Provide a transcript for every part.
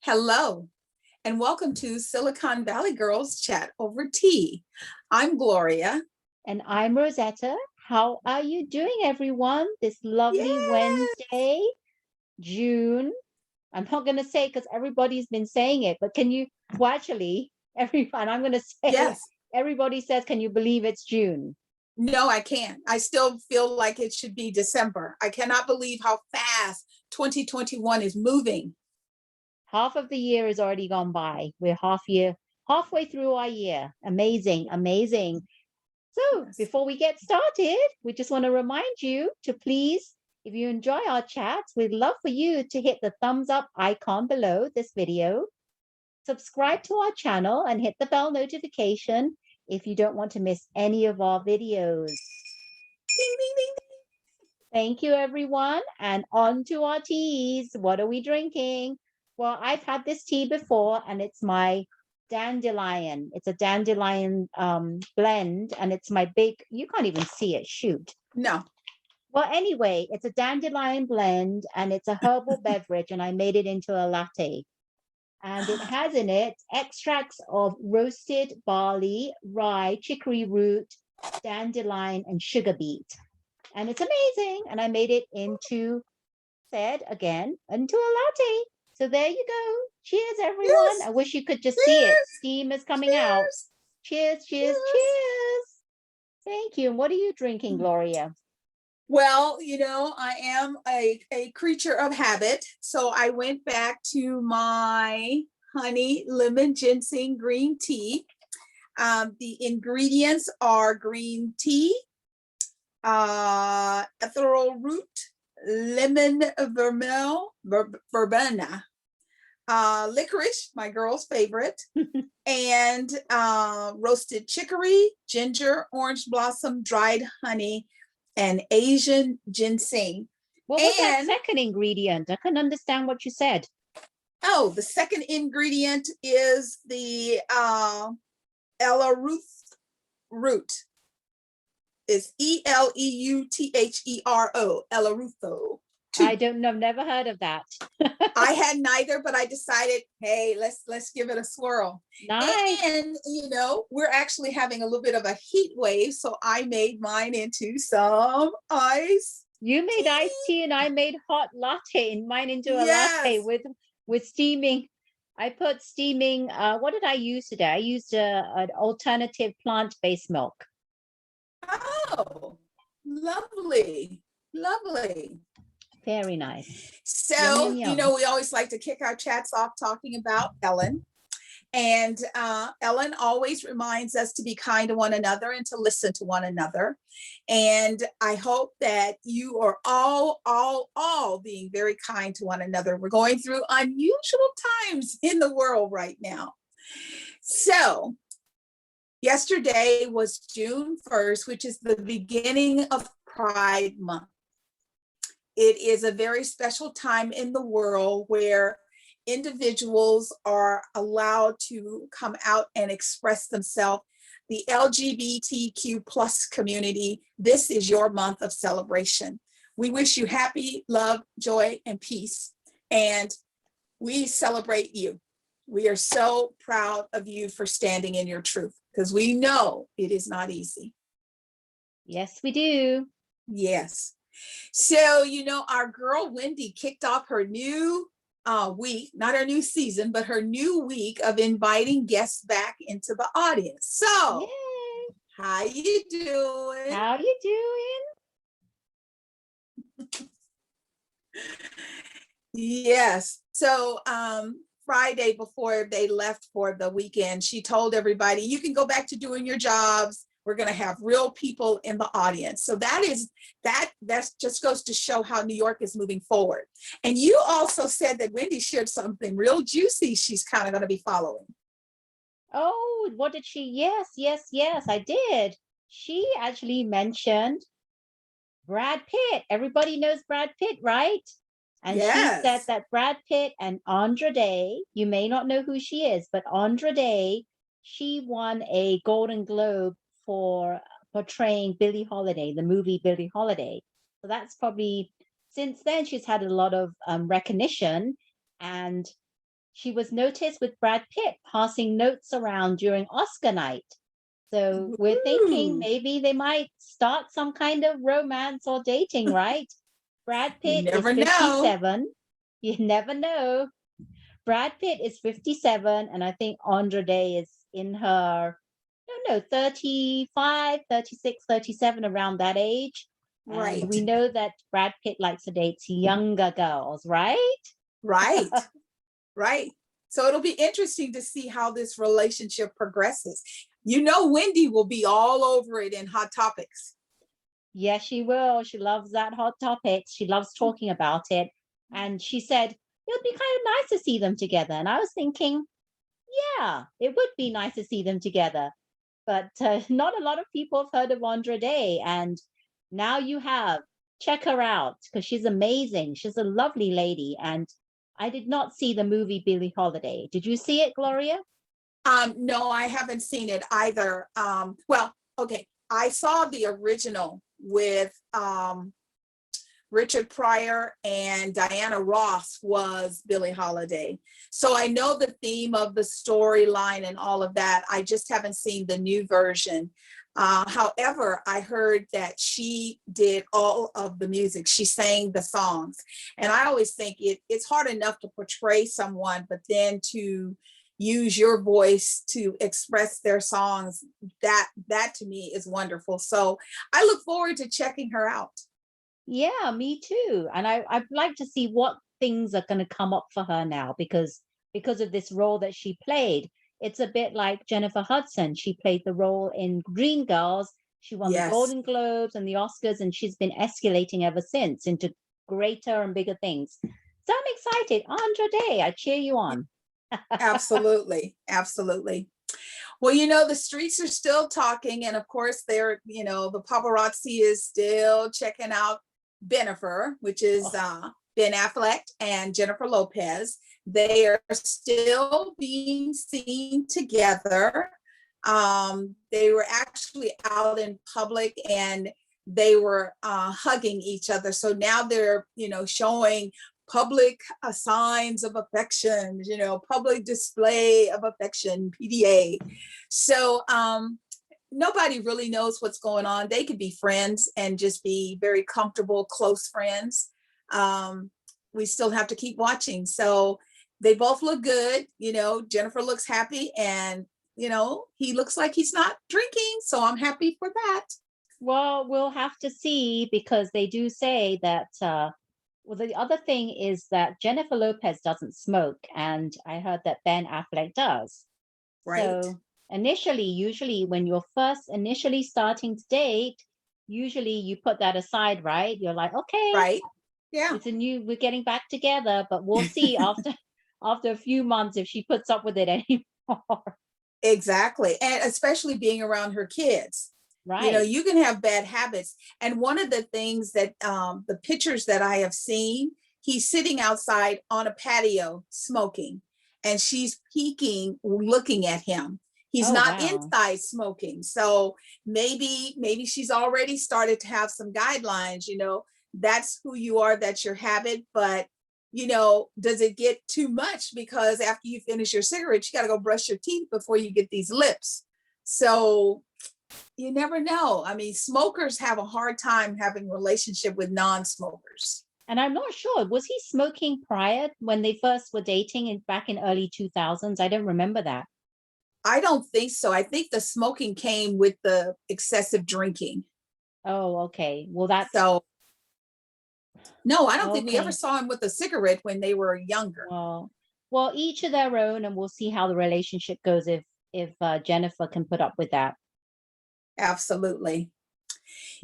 Hello, and welcome to Silicon Valley Girls Chat Over Tea. I'm Gloria. And I'm Rosetta. How are you doing, everyone? This lovely Yes. Wednesday, June. I'm not going to say because everybody's been saying it, but can you, well, actually, everyone, I'm going to say, Yes. Everybody says, can you believe it's June? No, I can't. I still feel like it should be December. I cannot believe how fast 2021 is moving. Half of the year is already gone by. We're halfway through our year. Amazing, amazing. So Yes. before we get started, we just want to remind you to please, if you enjoy our chats, we'd love for you to hit the thumbs up icon below this video, subscribe to our channel and hit the bell notification if you don't want to miss any of our videos. Ding, ding, ding, ding. Thank you, everyone. And on to our teas. What are we drinking? Well, I've had this tea before and it's my dandelion. It's a dandelion blend and it's my big, you can't even see it, shoot. No. Well, anyway, it's a dandelion blend and it's a herbal beverage and I made it into a latte. And it has in it extracts of roasted barley, rye, chicory root, dandelion, and sugar beet. And it's amazing. And I made it into a latte. So there you go. Cheers, everyone. Yes. I wish you could just Cheers. see it. Steam is coming out. Cheers. Cheers, cheers, cheers. Thank you. And what are you drinking, Gloria? Well, you know, I am a creature of habit. So I went back to my honey lemon ginseng green tea. The ingredients are green tea, ethereal root, lemon verbena, licorice, my girl's favorite, and roasted chicory, ginger, orange blossom, dried honey, and Asian ginseng. What was that second ingredient? I couldn't understand what you said. Oh, the second ingredient is the Elaruth root. It's Eleutero, Elarutho. I don't know, I've never heard of that. I had neither, but I decided, hey, let's give it a swirl. Nice. And you know, we're actually having a little bit of a heat wave, so I made mine into some ice. You made iced tea and I made hot latte, and mine into a latte with steaming. I put steaming. What did I use today? I used an alternative plant-based milk. Oh, lovely, lovely. Very nice. So, yum, yum, yum. You know, we always like to kick our chats off talking about Ellen. And Ellen always reminds us to be kind to one another and to listen to one another. And I hope that you are all being very kind to one another. We're going through unusual times in the world right now. So, yesterday was June 1st, which is the beginning of Pride Month. It is a very special time in the world where individuals are allowed to come out and express themselves. The LGBTQ plus community, this is your month of celebration. We wish you happy, love, joy, and peace. And we celebrate you. We are so proud of you for standing in your truth because we know it is not easy. Yes, we do. Yes. So, you know, our girl Wendy kicked off her new week, not her new season, but her new week of inviting guests back into the audience. So, yay. How you doing? How you doing? Yes. So, Friday before they left for the weekend, she told everybody, you can go back to doing your jobs. We're going to have real people in the audience. So that just goes to show how New York is moving forward. And you also said that Wendy shared something real juicy she's kind of going to be following. Oh, what did she? Yes, I did. She actually mentioned Brad Pitt. Everybody knows Brad Pitt, right? And yes. She said that Brad Pitt and Andra Day, you may not know who she is, but Andra Day, she won a Golden Globe for portraying Billie Holiday, the movie Billie Holiday. So that's probably, since then, she's had a lot of recognition. And she was noticed with Brad Pitt passing notes around during Oscar night. So we're thinking Ooh, maybe they might start some kind of romance or dating, right? Brad you Pitt is never know. 57. You never know. Brad Pitt is 57, and I think Andra Day is in her, I don't know, 35, 36, 37, around that age. And Right, we know that Brad Pitt likes to date younger girls, right? right, right. So it'll be interesting to see how this relationship progresses. You know, Wendy will be all over it in Hot Topics. Yes, she will. She loves that hot topic. She loves talking about it. And she said, it would be kind of nice to see them together. And I was thinking, yeah, it would be nice to see them together. But not a lot of people have heard of Andra Day. And now you have. Check her out because she's amazing. She's a lovely lady. And I did not see the movie Billie Holiday. Did you see it, Gloria? No, I haven't seen it either. Well, okay, I saw the original with Richard Pryor and Diana Ross was Billie Holiday. So I know the theme of the storyline and all of that. I just haven't seen the new version. However, I heard that she did all of the music. She sang the songs. And I always think it's hard enough to portray someone, but then to use your voice to express their songs, that to me is wonderful. So I look forward to checking her out. Yeah, me too. And I'd like to see what things are going to come up for her now because of this role that she played. It's a bit like Jennifer Hudson. She played the role in Dreamgirls. She won the Yes. Golden Globes and the Oscars, and she's been escalating ever since into greater and bigger things. So I'm excited. Andra Day, I cheer you on. Absolutely. Absolutely. Well, the streets are still talking. And of course, the paparazzi is still checking out Bennifer, which is Oh, Ben Affleck and Jennifer Lopez. They are still being seen together. They were actually out in public and they were hugging each other. So now they're, showing public signs of affection, public display of affection, PDA. So nobody really knows what's going on. They could be friends and just be very comfortable, close friends. We still have to keep watching. So they both look good. Jennifer looks happy and, he looks like he's not drinking. So I'm happy for that. well, we'll have to see because they do say that well, the other thing is that Jennifer Lopez doesn't smoke, and I heard that Ben Affleck does. Right. So usually when you're first initially starting to date, usually you put that aside, right? You're like, okay, Right. Yeah. we're getting back together, but we'll see after a few months if she puts up with it anymore. Exactly. And especially being around her kids. Right. You can have bad habits. And one of the things that the pictures that I have seen, he's sitting outside on a patio smoking, and she's peeking, looking at him. He's Oh, not wow. inside smoking. So maybe she's already started to have some guidelines, that's who you are, that's your habit. But does it get too much? Because after you finish your cigarette, you got to go brush your teeth before you get these lips. So you never know. I mean, smokers have a hard time having relationship with non-smokers. And I'm not sure, was he smoking prior when they first were dating back in early 2000s? I don't remember that. I don't think so. I think the smoking came with the excessive drinking. Oh, okay. Well, that's So no, I don't think we ever okay. saw him with a cigarette when they were younger. Well, well, each of their own, and we'll see how the relationship goes if Jennifer can put up with that. Absolutely.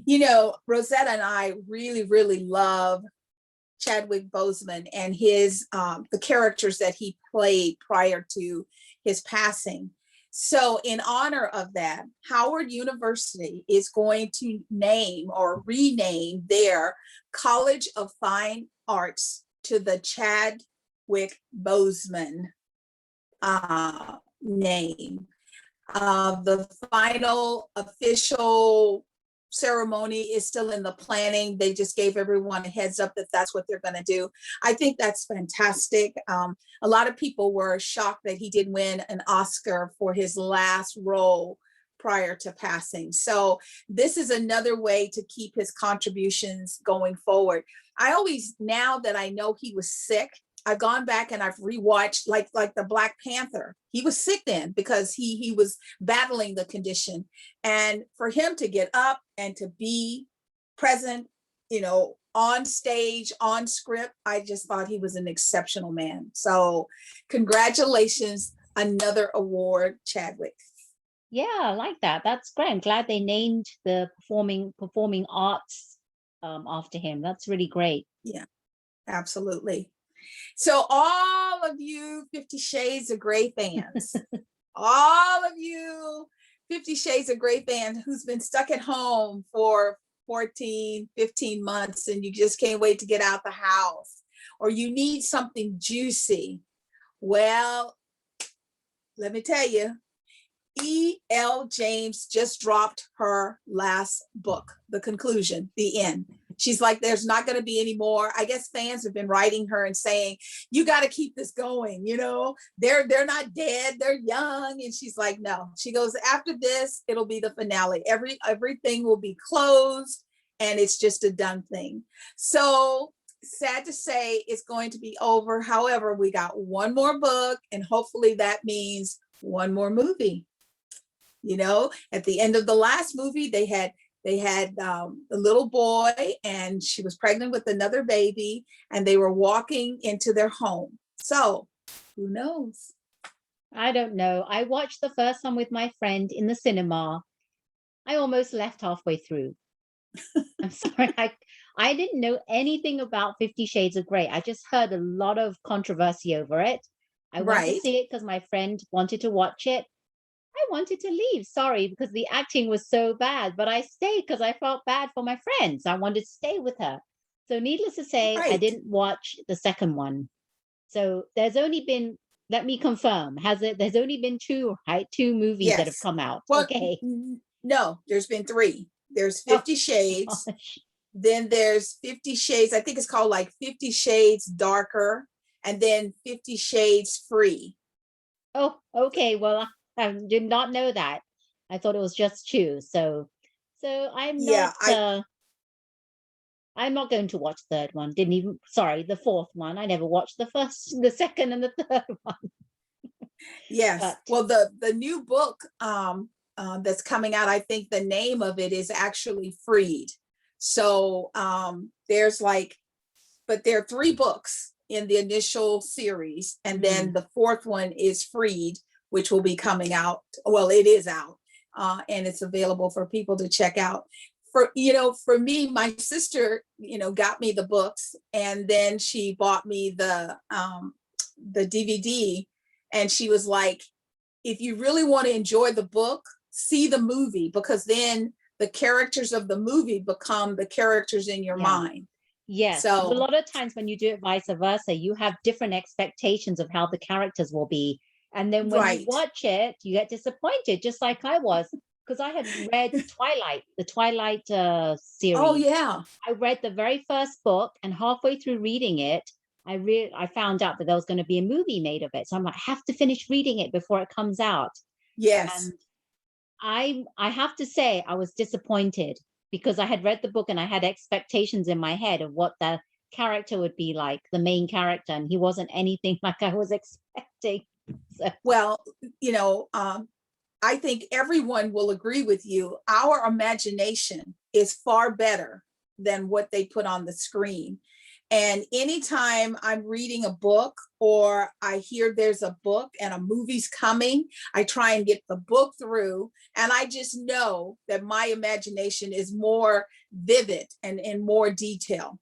Rosetta and I really, really love Chadwick Boseman and his the characters that he played prior to his passing. So, in honor of that, Howard University is going to name or rename their College of Fine Arts to the Chadwick Boseman name. The final official ceremony is still in the planning. They just gave everyone a heads up that that's what they're going to do. I think that's fantastic. A lot of people were shocked that he did win an Oscar for his last role prior to passing. So this is another way to keep his contributions going forward. I always, now that I know he was sick, I've gone back and I've rewatched like the Black Panther. He was sick then because he was battling the condition. And for him to get up and to be present, you know, on stage, on script, I just thought he was an exceptional man. So congratulations, another award, Chadwick. Yeah, I like that. That's great. I'm glad they named the performing arts after him. That's really great. Yeah, absolutely. So all of you 50 Shades of Grey fans, all of you 50 Shades of Grey fans who's been stuck at home for 14, 15 months and you just can't wait to get out the house, or you need something juicy. Well, let me tell you, E.L. James just dropped her last book, The Conclusion, The End. She's like, there's not going to be any more. I guess fans have been writing her and saying, you got to keep this going. You know, they're not dead. They're young. And she's like, no. She goes, after this, it'll be the finale. Everything will be closed and it's just a done thing. So sad to say it's going to be over. However, we got one more book and hopefully that means one more movie. You know, at the end of the last movie, they had a little boy and she was pregnant with another baby and they were walking into their home. So who knows? I don't know. I watched the first one with my friend in the cinema. I almost left halfway through. I'm sorry. I didn't know anything about 50 Shades of Grey. I just heard a lot of controversy over it. I went to see it because my friend wanted to watch it. I wanted to leave, sorry, because the acting was so bad, but I stayed because I felt bad for my friends. I wanted to stay with her. So needless to say, I didn't watch the second one. So there's only been, let me confirm, there's only been two, right? Two movies that have come out. Well, okay. No, there's been three. There's 50 Shades. Gosh. Then there's 50 Shades. I think it's called like 50 Shades Darker. And then 50 Shades Free. Oh, okay. Well, I did not know that. I thought it was just two. So I'm not I'm not going to watch the third one. The fourth one. I never watched the first, the second, and the third one. Yes. But, well, the new book that's coming out, I think the name of it is actually Freed. So there's but there are three books in the initial series, and then the fourth one is Freed, which will be coming out. Well, it is out, and it's available for people to check out. For me, my sister, got me the books, and then she bought me the DVD, and she was like, if you really want to enjoy the book, see the movie, because then the characters of the movie become the characters in your mind. Yes. So a lot of times when you do it vice versa, you have different expectations of how the characters will be. And then when you watch it, you get disappointed, just like I was, because I had read the Twilight series. Oh, yeah. I read the very first book, and halfway through reading it, I found out that there was going to be a movie made of it. So I'm like, I have to finish reading it before it comes out. Yes. And I have to say I was disappointed because I had read the book and I had expectations in my head of what the character would be like, the main character, and he wasn't anything like I was expecting. So. Well, I think everyone will agree with you. Our imagination is far better than what they put on the screen. And anytime I'm reading a book or I hear there's a book and a movie's coming, I try and get the book through. And I just know that my imagination is more vivid and in more detail.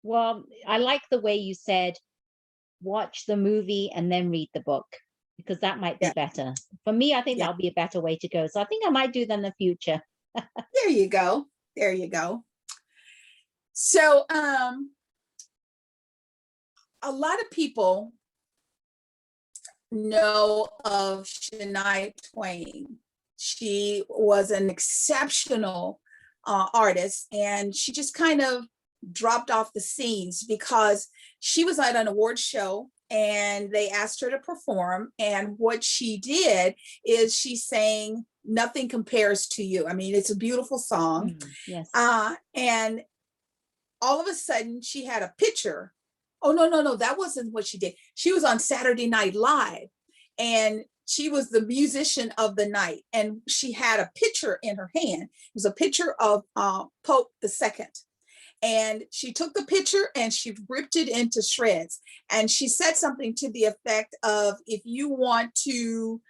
Well, I like the way you said, watch the movie and then read the book, because that might be better. For me, I think that'll be a better way to go. So I think I might do that in the future. There you go. There you go. So, a lot of people know of Shania Twain. She was an exceptional artist, and she just kind of dropped off the scenes because she was at an award show and they asked her to perform. And what she did is she sang Nothing Compares to You. I mean, it's a beautiful song. Yes. And all of a sudden she had a picture. Oh, no, that wasn't what she did. She was on Saturday Night Live and she was the musician of the night. And she had a picture in her hand. It was a picture of Pope II. And she took the picture and she ripped it into shreds. And she said something to the effect of, if you want to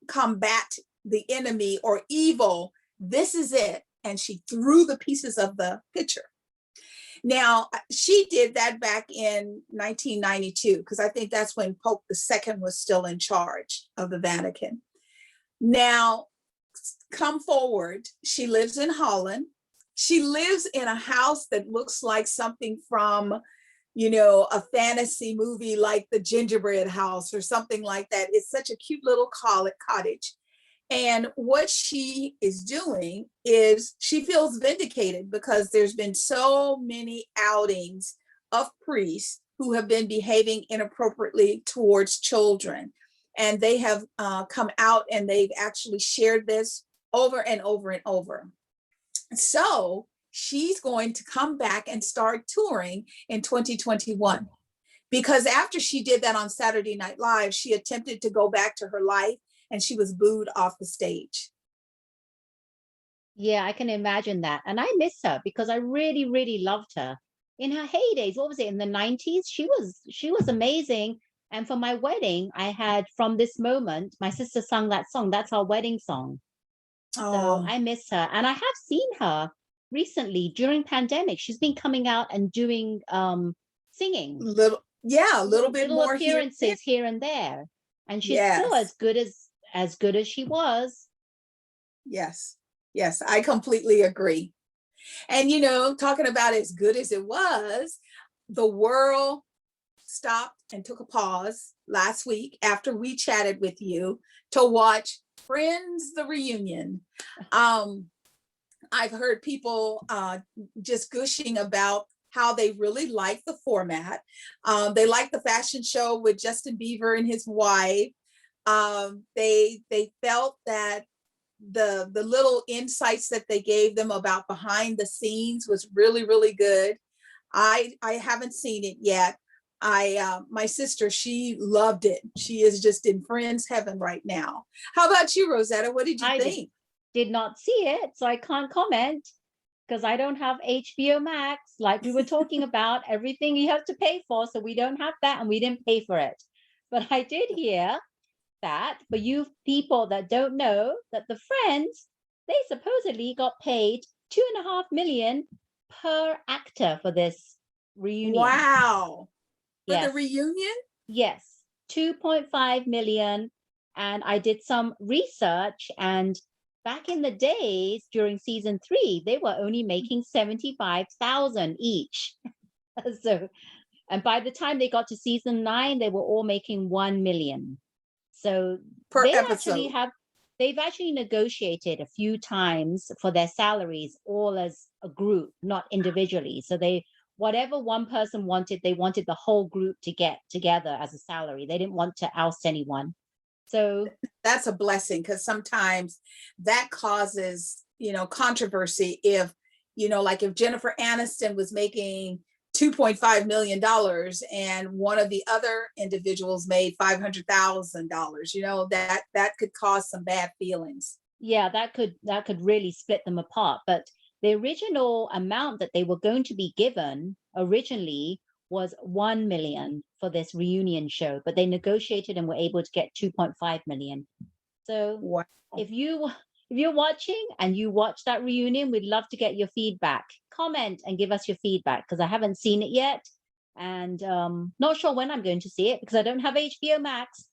combat the enemy or evil, this is it. And she threw the pieces of the picture. Now, she did that back in 1992, because I think that's when Pope II was still in charge of the Vatican. Now, come forward, she lives in Holland. She lives in a house that looks like something from, a fantasy movie like The Gingerbread House or something like that. It's such a cute little cottage. And what she is doing is she feels vindicated because there's been so many outings of priests who have been behaving inappropriately towards children. And they have come out and they've actually shared this over and over and over. So she's going to come back and start touring in 2021. Because after she did that on Saturday Night Live, she attempted to go back to her life and she was booed off the stage. Yeah, I can imagine that. And I miss her because I really, really loved her. In her heydays, what was it, in the 90s? She was amazing. And for my wedding, I had From This Moment, my sister sung that song. That's our wedding song. So I miss her. And I have seen her recently during pandemic. She's been coming out and doing singing. A little bit little more appearances here and there. And she's Yes. still as good as she was. Yes, I completely agree. And talking about as good as it was, the world stopped and took a pause last week after we chatted with you to watch Friends the reunion. I've heard people just gushing about how they really like the format. They like the fashion show with Justin Bieber and his wife. They felt that the little insights that they gave them about behind the scenes was really, really good. I haven't seen it yet. My sister, she loved it. She is just in Friends heaven right now. How about you, Rosetta? What did you think? Did not see it, so I can't comment because I don't have HBO Max. Like we were talking about, everything you have to pay for, so we don't have that and we didn't pay for it. But I did hear that for you people that don't know, that the Friends, they supposedly got paid $2.5 million per actor for this reunion. Wow. For yes. the reunion? Yes, 2.5 million. And I did some research, and back in the days during season 3, they were only making 75,000 each. So, and by the time they got to season 9, they were all making 1 million. So per episode. They've actually negotiated a few times for their salaries, all as a group, not individually. So whatever one person wanted, they wanted the whole group to get together as a salary. They didn't want to oust anyone. So that's a blessing, because sometimes that causes, controversy. If, like if Jennifer Aniston was making $2.5 million and one of the other individuals made $500,000, that could cause some bad feelings. Yeah, that could really split them apart. But the original amount that they were going to be given originally was 1 million for this reunion show, but they negotiated and were able to get 2.5 million. So wow. If you're watching and you watch that reunion, we'd love to get your feedback. Comment and give us your feedback, because I haven't seen it yet, and not sure when I'm going to see it because I don't have HBO Max.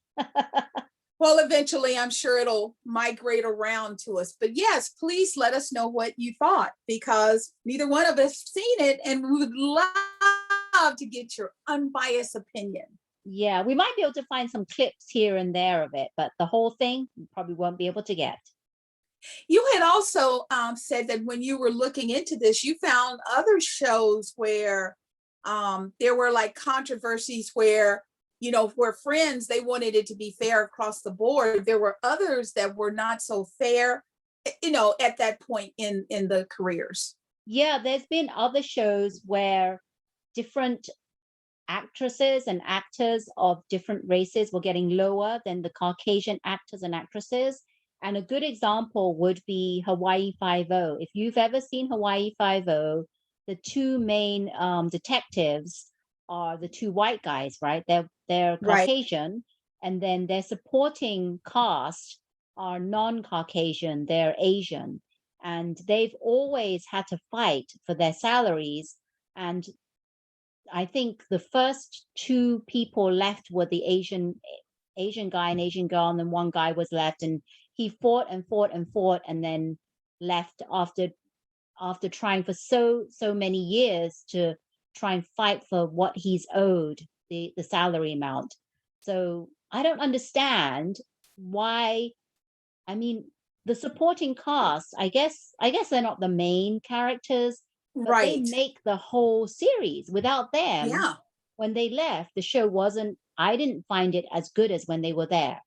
Well, eventually I'm sure it'll migrate around to us. But yes, please let us know what you thought, because neither one of us seen it and we would love to get your unbiased opinion. Yeah, we might be able to find some clips here and there of it, but the whole thing we probably won't be able to get. You had also said that when you were looking into this, you found other shows where there were like controversies where, you know, where Friends, they wanted it to be fair across the board. There were others that were not so fair, you know, at that point in the careers. Yeah, there's been other shows where different actresses and actors of different races were getting lower than the Caucasian actors and actresses. And a good example would be Hawaii Five-O. If you've ever seen Hawaii Five-O, the two main detectives are the two white guys, right? They're Right. Caucasian, and then their supporting cast are non-Caucasian, they're Asian. And they've always had to fight for their salaries. And I think the first two people left were the Asian guy and Asian girl, and then one guy was left, and he fought and fought and fought, and then left after trying for so many years to try and fight for what he's owed, the salary amount. So I don't understand why. I mean, the supporting cast, I guess they're not the main characters, but they Right. make the whole series. Without them, Yeah. when they left, the show wasn't, I didn't find it as good as when they were there.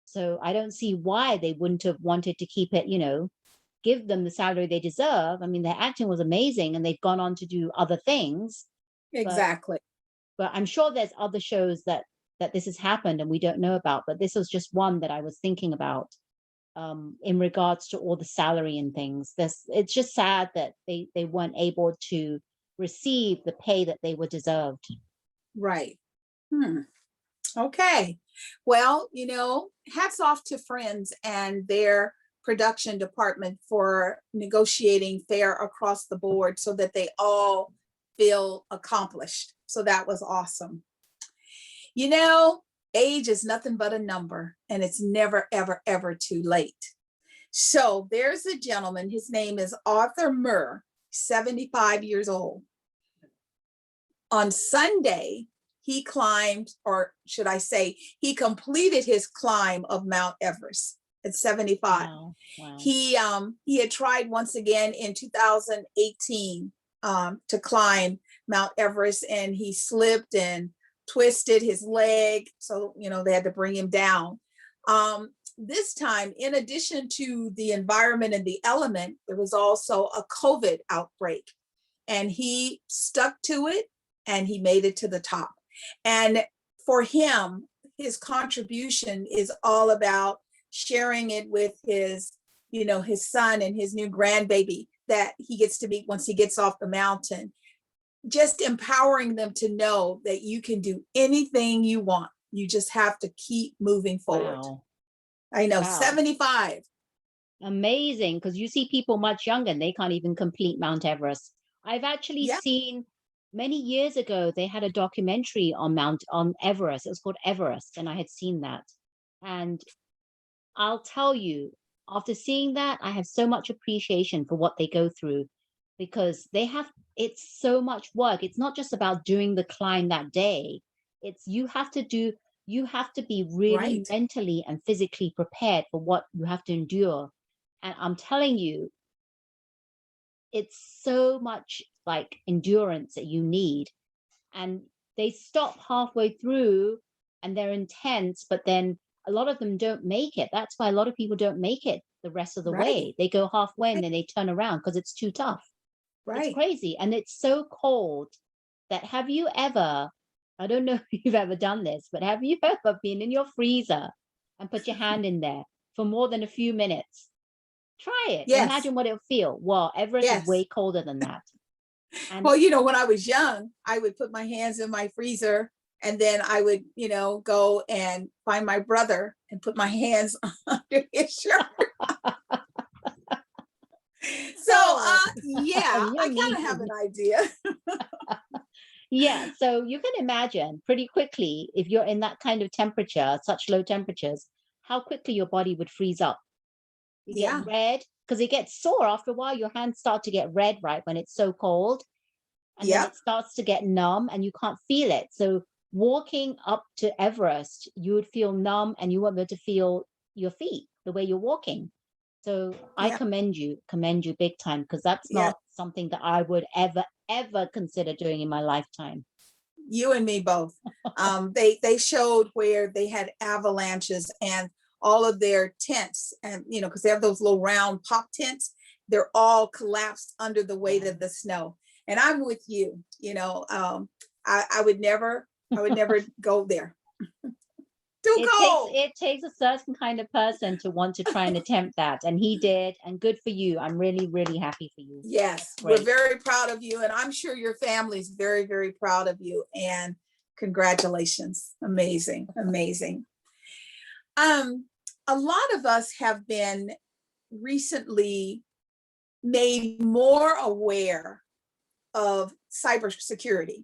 So I don't see why they wouldn't have wanted to keep it, give them the salary they deserve. I mean, their acting was amazing and they've gone on to do other things, but Exactly. I'm sure there's other shows that this has happened and we don't know about, but this was just one that I was thinking about in regards to all the salary and things. It's just sad that they weren't able to receive the pay that they were deserved. Right. Hmm. Okay. Well, you know, hats off to Friends and their production department for negotiating fair across the board so that they all feel accomplished. So that was awesome. You know, age is nothing but a number, and it's never, ever, ever too late. So there's a gentleman, his name is Arthur Murr, 75 years old. On Sunday, he climbed, or should I say, he completed his climb of Mount Everest at 75. Wow. Wow. He had tried once again in 2018 to climb Mount Everest, and he slipped and twisted his leg, so you know they had to bring him down. This time, in addition to the environment and the element, there was also a COVID outbreak, and he stuck to it and he made it to the top. And for him, his contribution is all about sharing it with his, you know, his son and his new grandbaby that he gets to meet once he gets off the mountain. Just empowering them to know that you can do anything you want. You just have to keep moving forward. Wow. I know, Wow. 75. Amazing. Because you see people much younger and they can't even complete Mount Everest. I've actually Yeah. seen many years ago, they had a documentary on Everest. It was called Everest, and I had seen that. And I'll tell you, after seeing that, I have so much appreciation for what they go through because it's so much work. It's not just about doing the climb that day. It's you have to be really Right. mentally and physically prepared for what you have to endure. And I'm telling you, it's so much like endurance that you need. And they stop halfway through and they're intense, but then a lot of them don't make it. That's why a lot of people don't make it the rest of the Right. way. They go halfway and Right. then they turn around because it's too tough. It's Right. crazy. And it's so cold that have you ever, I don't know if you've ever done this, but have you ever been in your freezer and put your hand in there for more than a few minutes? Try it. Yes. Imagine what it'll feel. Well, Everest is Yes. way colder than that. And Well, you know, when I was young, I would put my hands in my freezer and then I would, you know, go and find my brother and put my hands under his shirt. So, oh, yeah, you're I kind of have amazing. an idea. Yeah, so you can imagine pretty quickly if you're in that kind of temperature, such low temperatures, how quickly your body would freeze up. You get Yeah. red because it gets sore after a while. Your hands start to get red, right, when it's so cold, and then Yep. it starts to get numb and you can't feel it. So walking up to Everest, you would feel numb and you won't be able to feel your feet the way you're walking. So I Yeah. commend you big time, because that's Yeah. not something that I would ever consider doing in my lifetime. You and me both. They showed where they had avalanches and all of their tents, and because they have those little round pop tents, they're all collapsed under the weight Yeah. of the snow. And I'm with you. I would never go there. Too cold. It takes a certain kind of person to want to try and attempt that, and he did, and good for you. I'm really, really happy for you. Yes, we're Great. very proud of you, and I'm sure your family's very, very proud of you. And congratulations. Amazing, amazing. Um, a lot of us have been recently made more aware of cybersecurity.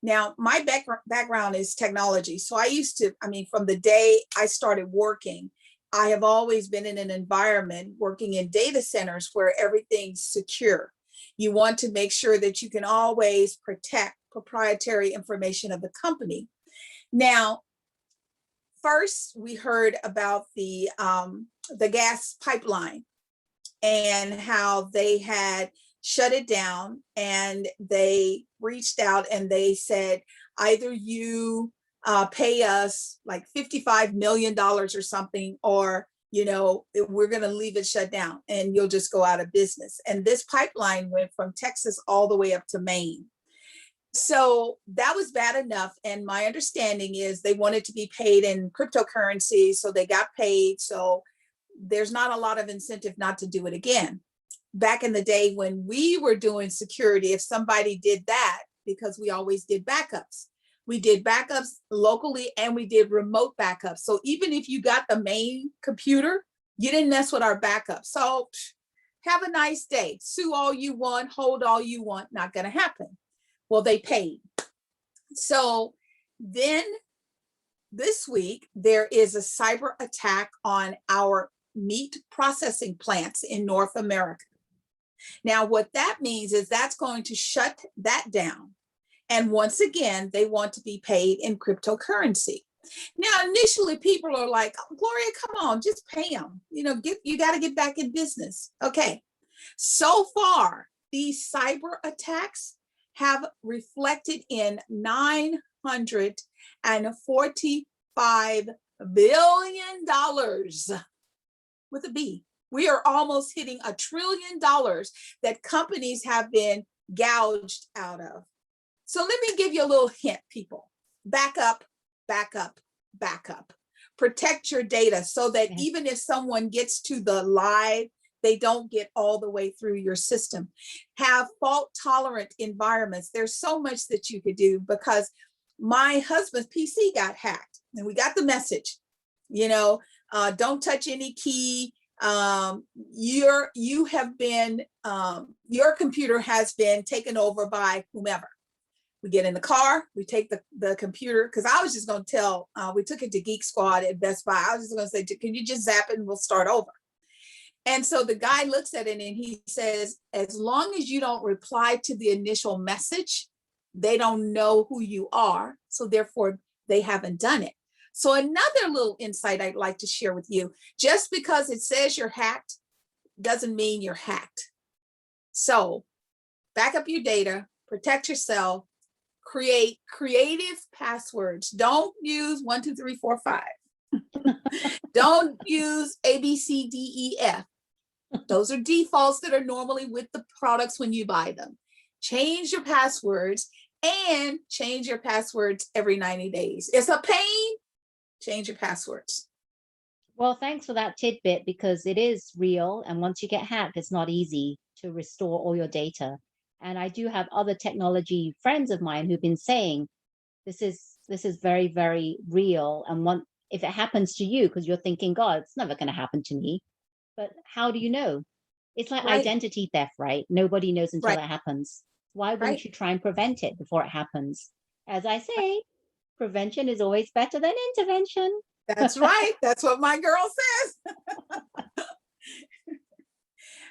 Now, my background is technology. So from the day I started working, I have always been in an environment working in data centers where everything's secure. You want to make sure that you can always protect proprietary information of the company. Now, first, we heard about the gas pipeline and how they had shut it down, and they reached out and they said, either you pay us like $55 million or something, or we're going to leave it shut down and you'll just go out of business. And this pipeline went from Texas all the way up to Maine. So that was bad enough. And my understanding is they wanted to be paid in cryptocurrency. So they got paid. So there's not a lot of incentive not to do it again. Back in the day when we were doing security, if somebody did that, because we always did backups, we did backups locally and we did remote backups. So even if you got the main computer, you didn't mess with our backup. So have a nice day. Sue all you want, hold all you want, not going to happen. Well, they paid. So then this week, there is a cyber attack on our meat processing plants in North America. Now, what that means is that's going to shut that down. And once again, they want to be paid in cryptocurrency. Now, initially, people are like, oh, Gloria, come on, just pay them. You got to get back in business. Okay. So far, these cyber attacks have reflected in $945 billion with a B. We are almost hitting $1 trillion that companies have been gouged out of. So let me give you a little hint, people. Back up, back up, back up. Protect your data so that even if someone gets to the live, they don't get all the way through your system. Have fault tolerant environments. There's so much that you could do, because my husband's PC got hacked and we got the message, don't touch any key. Your computer has been taken over by whomever. We get in the car, we take the computer, because I was just going to tell, we took it to Geek Squad at Best Buy. I was just going to say, can you just zap it and we'll start over? And so the guy looks at it and he says, as long as you don't reply to the initial message, they don't know who you are. So therefore, they haven't done it. So another little insight I'd like to share with you, just because it says you're hacked doesn't mean you're hacked. So back up your data, protect yourself, create creative passwords. Don't use 1, 2, 3, 4, 5. Don't use A, B, C, D, E, F. Those are defaults that are normally with the products when you buy them. Change your passwords, and change your passwords every 90 days. It's a pain. Change your passwords. Well, thanks for that tidbit, because it is real. And once you get hacked, it's not easy to restore all your data. And I do have other technology friends of mine who've been saying, this is very, very real. And if it happens to you, because you're thinking, God, it's never going to happen to me. But how do you know? It's like identity theft, right? Nobody knows until it happens. Why wouldn't you try and prevent it before it happens? As I say, prevention is always better than intervention. That's right. That's what my girl says.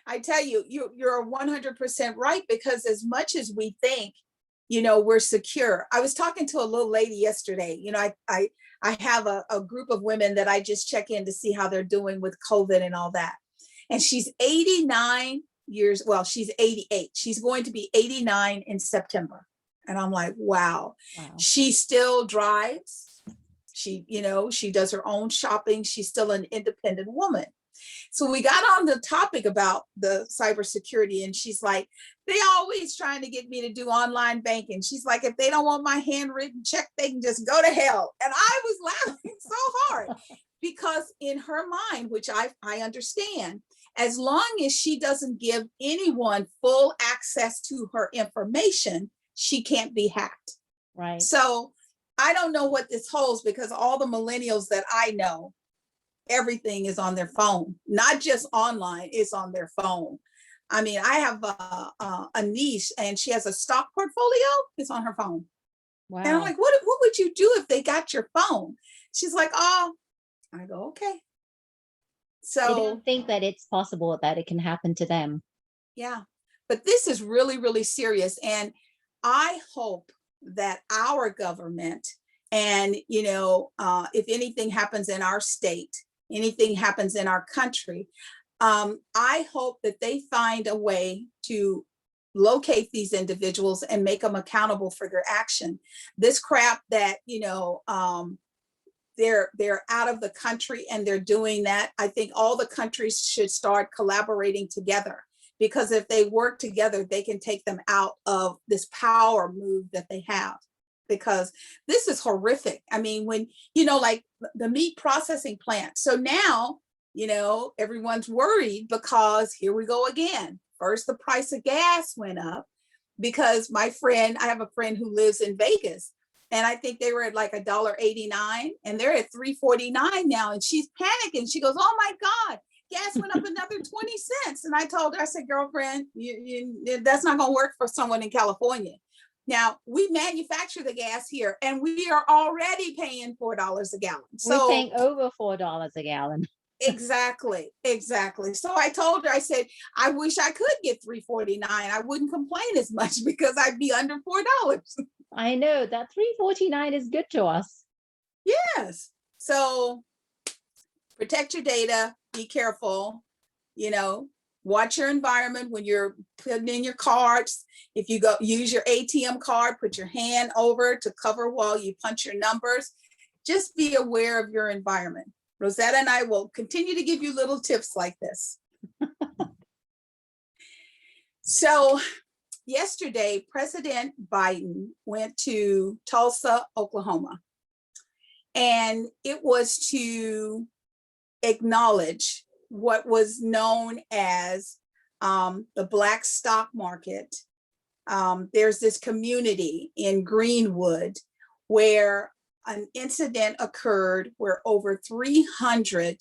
I tell you, you're 100% right, because as much as we think, we're secure. I was talking to a little lady yesterday. I have a group of women that I just check in to see how they're doing with COVID and all that. and she's 89 years. Well, she's 88. She's going to be 89 in September. And I'm like, wow. She still drives. She, she does her own shopping. She's still an independent woman. So we got on the topic about the cybersecurity, and she's like, they always trying to get me to do online banking. She's like, if they don't want my handwritten check, they can just go to hell. And I was laughing so hard because in her mind, which I understand, as long as she doesn't give anyone full access to her information, she can't be hacked. Right. So I don't know what this holds, because all the millennials that I know, everything is on their phone, not just online, it's on their phone. I mean, I have a niece, and she has a stock portfolio. It's on her phone. Wow. And I'm like, what would you do if they got your phone? She's like, oh, I go, okay. So they don't think that it's possible that it can happen to them. Yeah, but this is really, really serious. And I hope that our government, and, if anything happens in our state, anything happens in our country, I hope that they find a way to locate these individuals and make them accountable for their action. This crap that, they're out of the country and they're doing that. I think all the countries should start collaborating together, because if they work together, they can take them out of this power move that they have, because this is horrific. I mean, when, like the meat processing plant. So now, everyone's worried, because here we go again. First, the price of gas went up, because I have a friend who lives in Vegas, and I think they were at like $1.89, and they're at $3.49 now. And she's panicking. She goes, oh my God, gas went up another 20 cents. And I told her, I said, girlfriend, that's not going to work for someone in California. Now, we manufacture the gas here, and we are already paying $4 a gallon. So we're paying over $4 a gallon. Exactly. So I told her, I said, I wish I could get $3.49. I wouldn't complain as much, because I'd be under $4. I know that $3.49 is good to us. Yes. So protect your data, be careful, watch your environment when you're putting in your cards. If you go use your ATM card, put your hand over to cover while you punch your numbers. Just be aware of your environment. Rosetta and I will continue to give you little tips like this. So yesterday, President Biden went to Tulsa, Oklahoma, and it was to acknowledge what was known as the Black stock market. There's this community in Greenwood where an incident occurred where over 300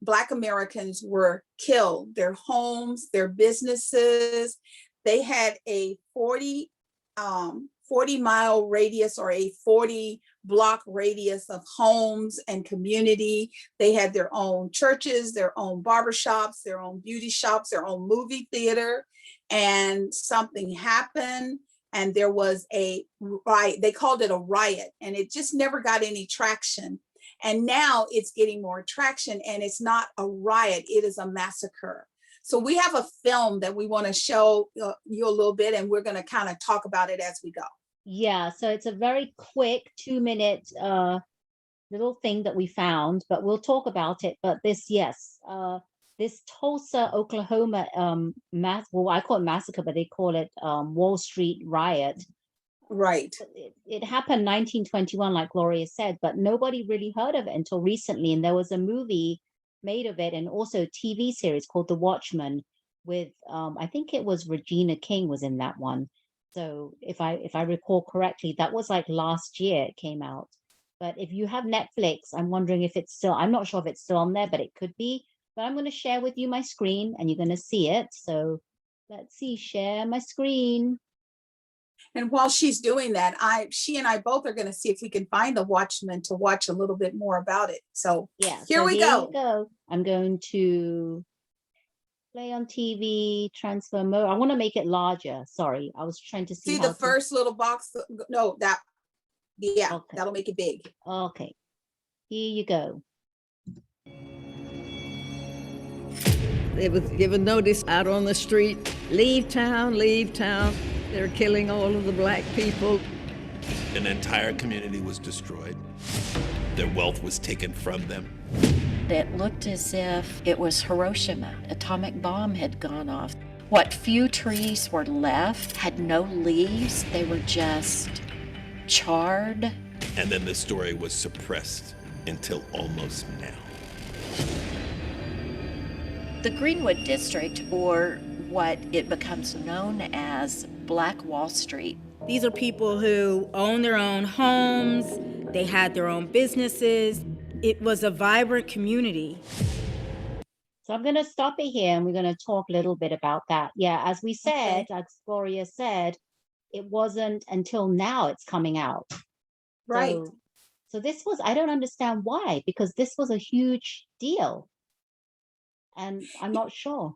Black Americans were killed, their homes, their businesses. They had a 40-mile radius, or a 40-block radius of homes and community. They had their own churches, their own barbershops, their own beauty shops, their own movie theater. And something happened, and there was a riot. They called it a riot, and it just never got any traction. And now it's getting more traction, and it's not a riot, it is a massacre. So we have a film that we want to show you a little bit, and we're going to kind of talk about it as we go. Yeah, so it's a very quick 2-minute little thing that we found, but we'll talk about it. But this Tulsa, Oklahoma well, I call it massacre, but they call it Wall Street riot. Right. It happened 1921, like Gloria said, but nobody really heard of it until recently. And there was a movie made of it, and also a TV series called The Watchmen with I think it was Regina King was in that one. So if I recall correctly, that was like last year it came out. But if you have Netflix, I'm wondering if it's still, I'm not sure if it's still on there, but it could be. But I'm going to share with you my screen, and you're going to see it. So let's see, share my screen. And while she's doing that, she and I both are going to see if we can find The Watchmen to watch a little bit more about it. So yeah, here we go. I'm going to play on TV, transfer mode. I want to make it larger. Sorry, I was trying to see the first little box. No, okay. That'll make it big. Okay, here you go. They was given notice out on the street, leave town, leave town. They're killing all of the black people. An entire community was destroyed. Their wealth was taken from them. It looked as if it was Hiroshima. Atomic bomb had gone off. What few trees were left had no leaves. They were just charred. And then the story was suppressed until almost now. The Greenwood District, or what it becomes known as Black Wall Street. These are people who own their own homes, they had their own businesses. It was a vibrant community. So I'm going to stop it here and we're going to talk a little bit about that. Yeah, as we said, as Gloria said, it wasn't until now it's coming out. Right. So this was, I don't understand why, because this was a huge deal. And I'm not sure.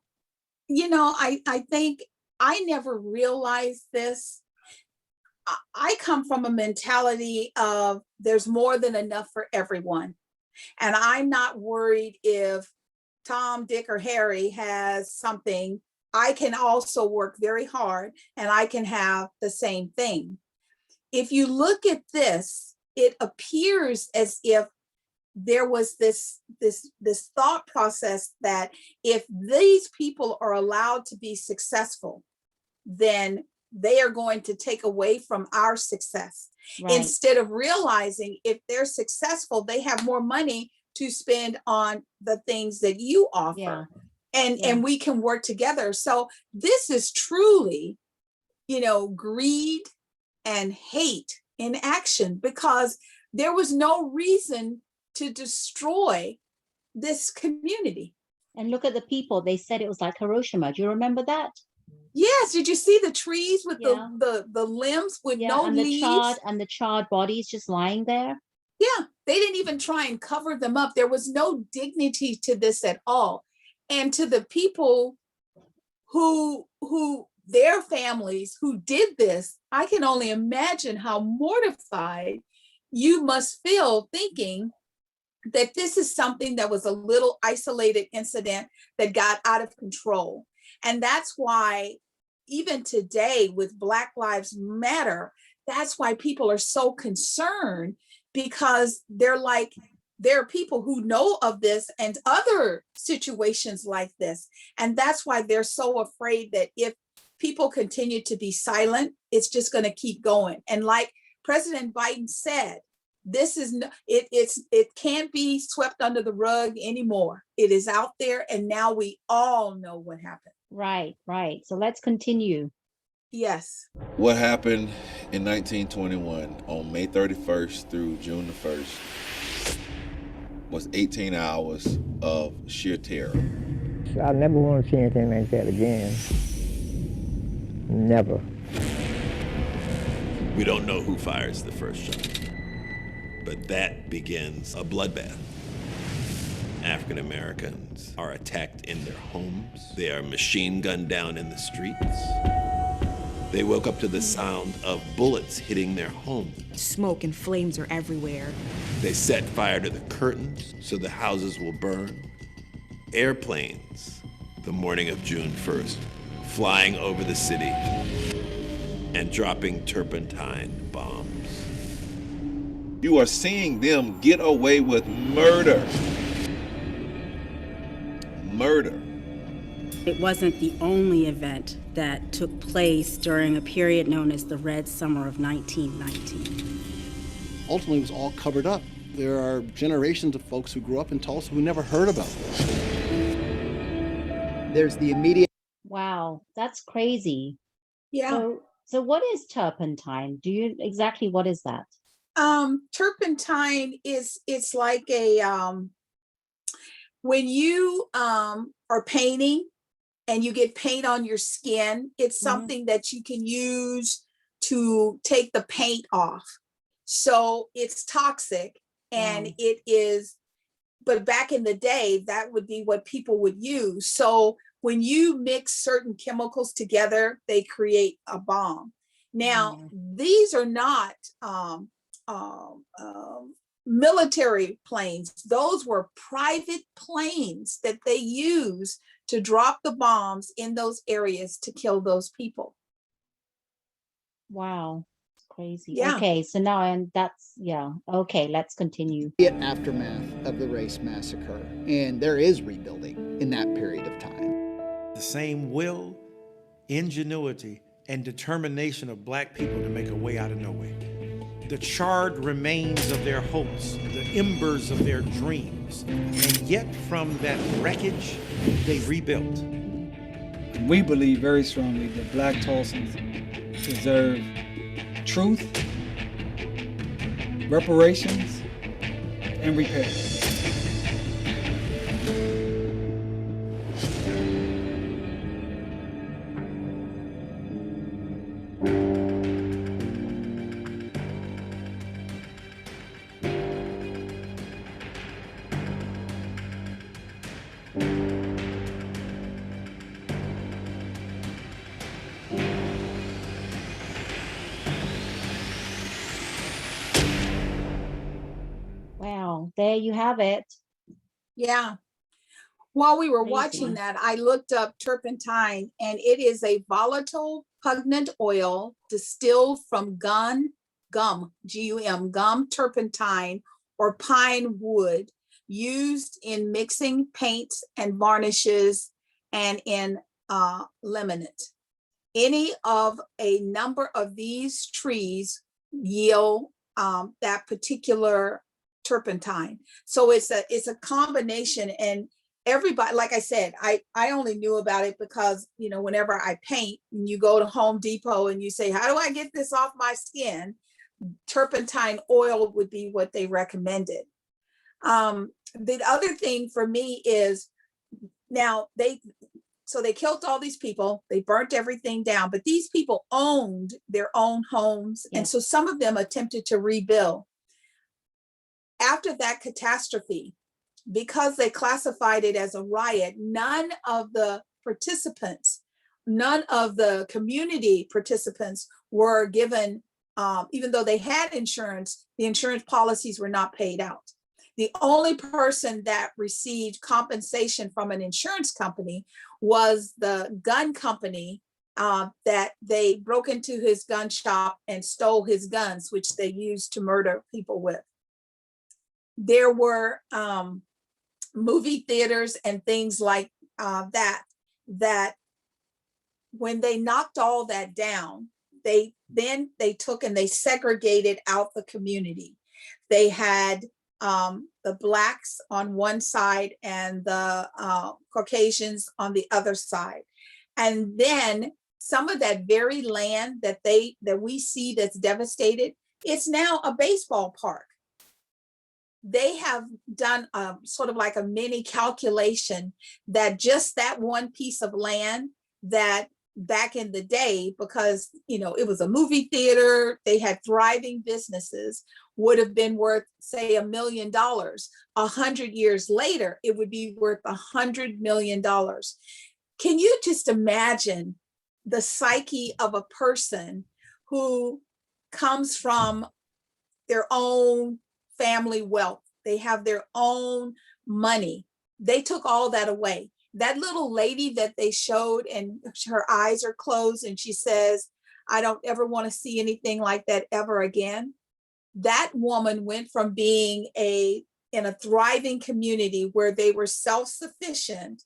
You know, I think I never realized this. I come from a mentality of there's more than enough for everyone. And I'm not worried if Tom, Dick, or Harry has something. I can also work very hard and I can have the same thing. If you look at this, it appears as if there was this thought process that if these people are allowed to be successful, then they are going to take away from our success. Right. Instead of realizing if they're successful, they have more money to spend on the things that you offer. Yeah. And we can work together. So this is truly, you know, greed and hate in action, because there was no reason to destroy this community. And look at the people. They said it was like Hiroshima. Do you remember that? Yes. Did you see the trees with the limbs with no and leaves? The charred bodies just lying there? Yeah, they didn't even try and cover them up. There was no dignity to this at all. And to the people who their families who did this, I can only imagine how mortified you must feel thinking that this is something that was a little isolated incident that got out of control. And that's why even today with Black Lives Matter, that's why people are so concerned, because they're like, there are people who know of this and other situations like this. And that's why they're so afraid that if people continue to be silent, it's just going to keep going. And like President Biden said, this is it can't be swept under the rug anymore. It is out there, and now we all know what happened. Right. So let's continue. Yes. What happened in 1921 on May 31st through June the 1st was 18 hours of sheer terror. I never want to see anything like that again. Never. We don't know who fires the first shot, but that begins a bloodbath. African Americans are attacked in their homes. They are machine gunned down in the streets. They woke up to the sound of bullets hitting their homes. Smoke and flames are everywhere. They set fire to the curtains so the houses will burn. Airplanes, the morning of June 1st, flying over the city and dropping turpentine bombs. You are seeing them get away with murder. Murder. It wasn't the only event that took place during a period known as the Red Summer of 1919. Ultimately, it was all covered up. There are generations of folks who grew up in Tulsa who never heard about this. There's the immediate... Wow, that's crazy. Yeah. So what is turpentine? Exactly what is that? Turpentine it's like a when you are painting and you get paint on your skin, it's something that you can use to take the paint off. So it's toxic and it is, but back in the day, that would be what people would use. So when you mix certain chemicals together, they create a bomb. Now, these are not military planes. Those were private planes that they used to drop the bombs in those areas to kill those people. Wow. Crazy. Yeah. Okay, so now, and that's, yeah. Okay, let's continue. Aftermath of the race massacre, and there is rebuilding in that period of time. The same will, ingenuity, and determination of Black people to make a way out of no way. The charred remains of their hopes, the embers of their dreams, and yet from that wreckage, they rebuilt. We believe very strongly that Black Tulsans deserve truth, reparations, and repair. Wow, there you have it. Yeah. While we were Crazy. watching that, I looked up turpentine, and it is a volatile, pungent oil distilled from gum, G-U-M, gum turpentine or pine wood, used in mixing paints and varnishes and in laminate. Any of a number of these trees yield that particular turpentine. So it's a combination, and everybody, like I said, I only knew about it because, you know, whenever I paint and you go to Home Depot and you say, how do I get this off my skin? Turpentine oil would be what they recommended. The other thing for me is, now they killed all these people, they burnt everything down, but these people owned their own homes. Yeah. And so some of them attempted to rebuild. After that catastrophe, because they classified it as a riot, none of the participants, none of the community participants were given, even though they had insurance, the insurance policies were not paid out. The only person that received compensation from an insurance company was the gun company that they broke into his gun shop and stole his guns, which they used to murder people with. There were movie theaters and things like that when they knocked all that down, they took and they segregated out the community. They had the Blacks on one side and the Caucasians on the other side. And then some of that very land that we see that's devastated, it's now a baseball park. They have done sort of like a mini calculation that just that one piece of land that back in the day, because, you know, it was a movie theater, they had thriving businesses, would have been worth, say, $1 million. 100 years later, it would be worth $100 million. Can you just imagine the psyche of a person who comes from their own family wealth? They have their own money. They took all that away. That little lady that they showed, and her eyes are closed, and she says, I don't ever want to see anything like that ever again. That woman went from being in a thriving community where they were self-sufficient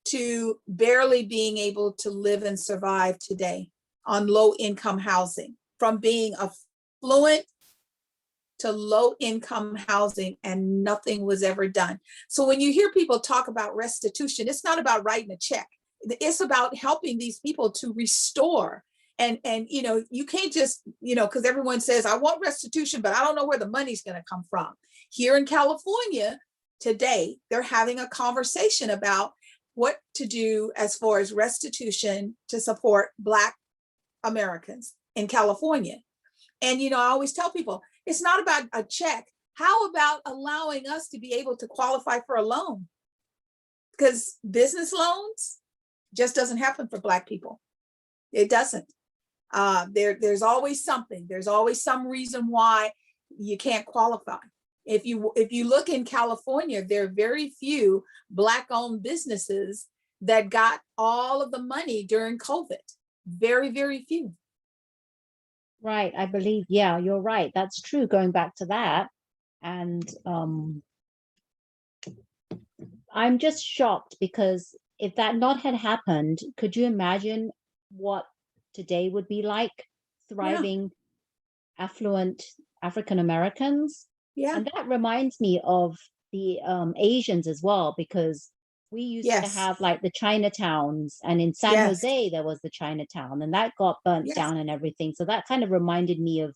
to barely being able to live and survive today on low-income housing, from being affluent to low-income housing, and nothing was ever done. So when you hear people talk about restitution, it's not about writing a check. It's about helping these people to restore. And you know, you can't just, you know, because everyone says, I want restitution, but I don't know where the money's going to come from. Here in California today, they're having a conversation about what to do as far as restitution to support Black Americans in California. And, you know, I always tell people, it's not about a check. How about allowing us to be able to qualify for a loan? Because business loans just doesn't happen for Black people. It doesn't. There's always something. There's always some reason why you can't qualify. If you look in California, there are very few Black-owned businesses that got all of the money during COVID. Very, very few. Right. I believe, yeah, you're right. That's true. Going back to that. And I'm just shocked because if that not had happened, could you imagine what today would be like? Thriving, affluent African Americans. Yeah. And that reminds me of the Asians as well, because we used to Yes. have like the Chinatowns, and in San Yes. Jose there was the Chinatown, and that got burnt Yes. down and everything. So that kind of reminded me of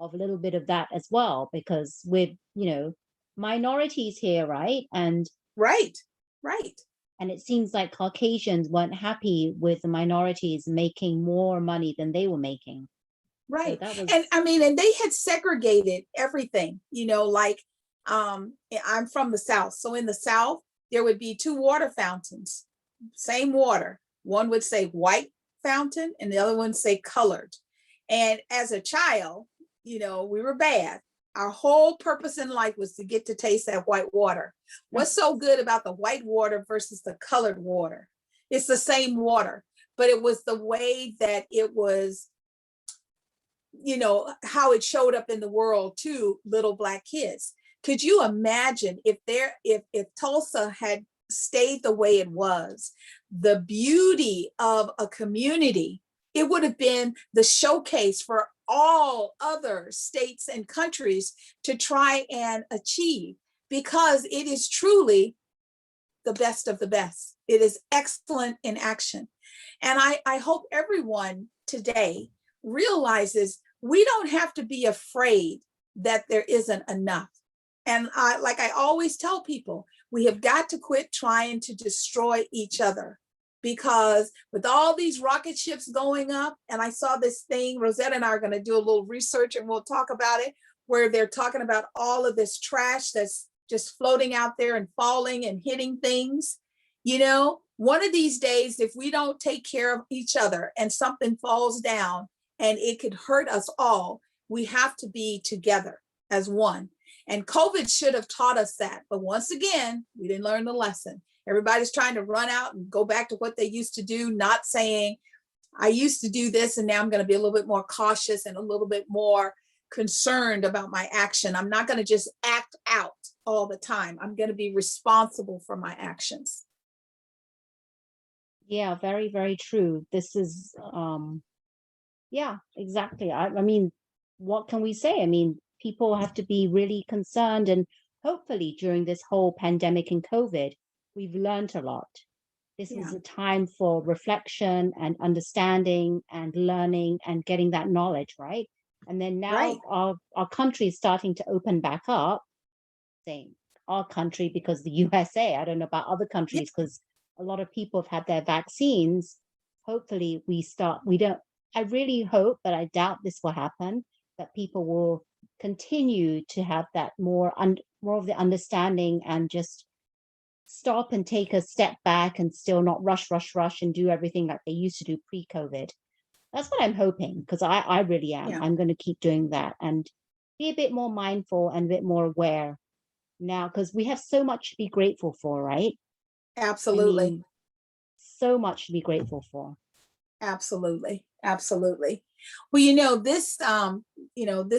a little bit of that as well, because we're, minorities here, right? And Right. and it seems like Caucasians weren't happy with the minorities making more money than they were making. So Right. that was, And I mean, and they had segregated everything, like I'm from the South. So in the South, there would be two water fountains, same water. One would say white fountain and the other one say colored. And as a child, we were bad. Our whole purpose in life was to get to taste that white water. What's so good about the white water versus the colored water? It's the same water, but it was the way that it was, how it showed up in the world to little Black kids. Could you imagine if Tulsa had stayed the way it was, the beauty of a community, it would have been the showcase for all other states and countries to try and achieve, because it is truly the best of the best. It is excellent in action. And I hope everyone today realizes we don't have to be afraid that there isn't enough. And I always tell people, we have got to quit trying to destroy each other, because with all these rocket ships going up, and I saw this thing, Rosetta and I are going to do a little research and we'll talk about it, where they're talking about all of this trash that's just floating out there and falling and hitting things. One of these days, if we don't take care of each other and something falls down and it could hurt us all, we have to be together as one. And COVID should have taught us that. But once again, we didn't learn the lesson. Everybody's trying to run out and go back to what they used to do, not saying, I used to do this and now I'm going to be a little bit more cautious and a little bit more concerned about my action. I'm not going to just act out all the time. I'm going to be responsible for my actions. yeah, very, very true. This is, yeah, exactly. I mean, what can we say? I mean, people have to be really concerned, and hopefully during this whole pandemic and COVID, we've learned a lot. This is a time for reflection and understanding and learning and getting that knowledge, right? And then now our country is starting to open back up. Saying our country because the USA, I don't know about other countries, because a lot of people have had their vaccines. Hopefully I really hope, but I doubt this will happen, that people will continue to have that more of the understanding and just stop and take a step back and still not rush and do everything like they used to do pre-COVID. That's what I'm hoping, because I really am. I'm going to keep doing that and be a bit more mindful and a bit more aware now, because we have so much to be grateful for, right? Absolutely. I mean, so much to be grateful for. Absolutely. Well, this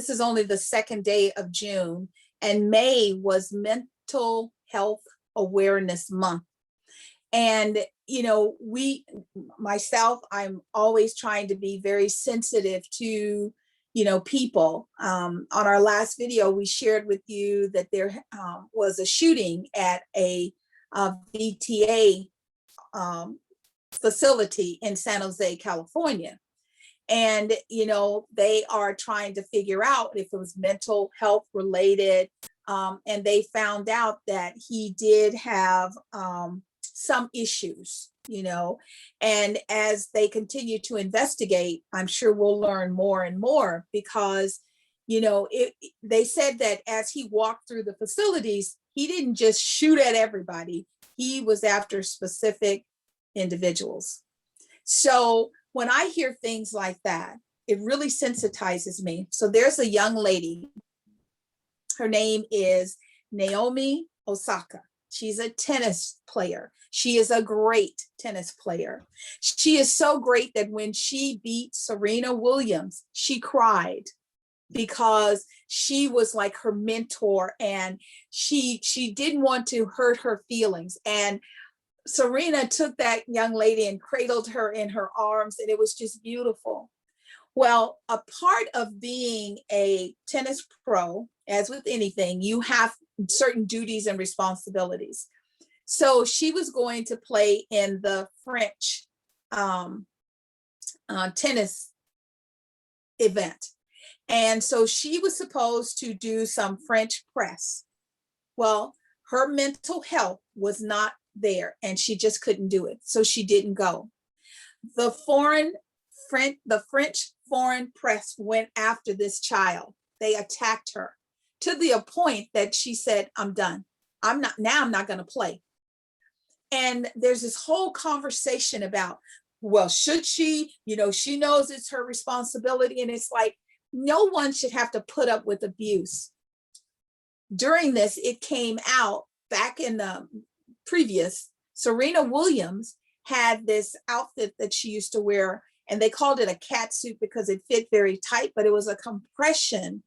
is only the second day of June, and May was Mental Health Awareness Month. And, I'm always trying to be very sensitive to, people. On our last video, we shared with you that there was a shooting at a VTA facility in San Jose, California. And, they are trying to figure out if it was mental health related. And they found out that he did have some issues, and as they continue to investigate, I'm sure we'll learn more and more, because, they said that as he walked through the facilities, he didn't just shoot at everybody. He was after specific individuals. So when I hear things like that, it really sensitizes me. So there's a young lady. Her name is Naomi Osaka. She's a tennis player. She is a great tennis player. She is so great that when she beat Serena Williams, she cried because she was like her mentor, and she didn't want to hurt her feelings. And Serena took that young lady and cradled her in her arms, and it was just beautiful. Well, a part of being a tennis pro, as with anything, you have certain duties and responsibilities. So she was going to play in the French tennis event. And so she was supposed to do some French press. Well, her mental health was not there, and she just couldn't do it. So she didn't go. The French foreign press went after this child. They attacked her to the point that she said, I'm done. I'm not going to play. And there's this whole conversation about, well, should she, she knows it's her responsibility. And it's like, no one should have to put up with abuse. During this, it came out back in the previous, Serena Williams had this outfit that she used to wear, and they called it a cat suit because it fit very tight, but it was a compression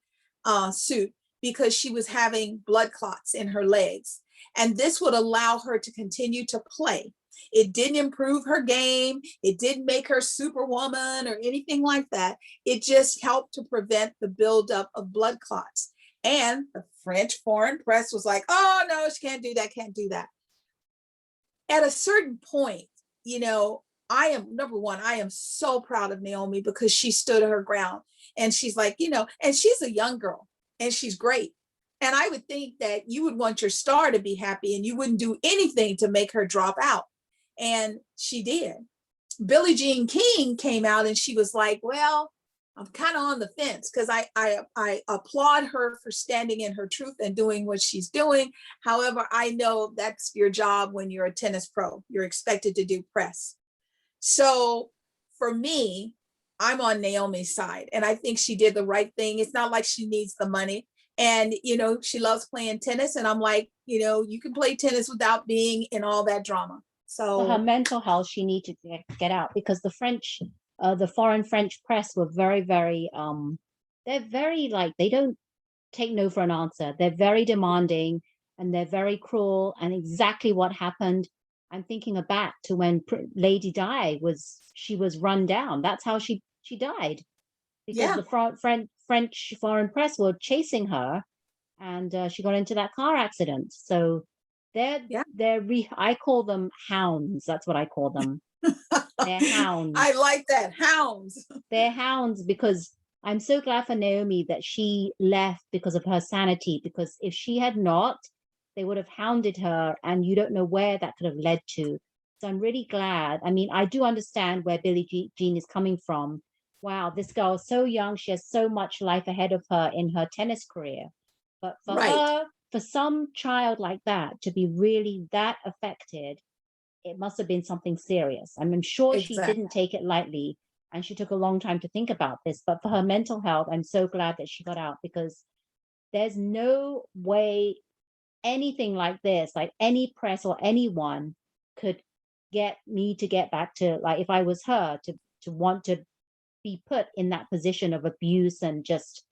suit because she was having blood clots in her legs. And this would allow her to continue to play. It didn't improve her game. It didn't make her superwoman or anything like that. It just helped to prevent the buildup of blood clots. And the French foreign press was like, oh, no, she can't do that, can't do that. At a certain point, I am so proud of Naomi because she stood her ground. And she's like, and she's a young girl and she's great. And I would think that you would want your star to be happy and you wouldn't do anything to make her drop out. And she did. Billie Jean King came out and she was like, well, I'm kind of on the fence because I applaud her for standing in her truth and doing what she's doing. However, I know that's your job when you're a tennis pro. You're expected to do press. So for me, I'm on Naomi's side and I think she did the right thing. It's not like she needs the money. And, she loves playing tennis. And I'm like, you can play tennis without being in all that drama. So for her mental health, she needed to get out because the foreign French press were very, very, they're very they don't take no for an answer. They're very demanding and they're very cruel. And exactly what happened, I'm thinking back to when Lady Di she was run down. That's how she died. Because the French foreign press were chasing her, and she got into that car accident. So I call them hounds. That's what I call them. They're hounds. I like that, hounds. They're hounds because I'm so glad for Naomi that she left because of her sanity. Because if she had not, they would have hounded her, and you don't know where that could have led to. So I'm really glad. I mean, I do understand where Billie Jean is coming from. Wow, this girl is so young. She has so much life ahead of her in her tennis career. But for her, for some child like that to be really that affected, it must have been something serious. I'm sure she didn't take it lightly, and she took a long time to think about this. But for her mental health, I'm so glad that she got out, because there's no way anything like this, like any press or anyone, could get me to get back to, if I was her, to want to be put in that position of abuse and just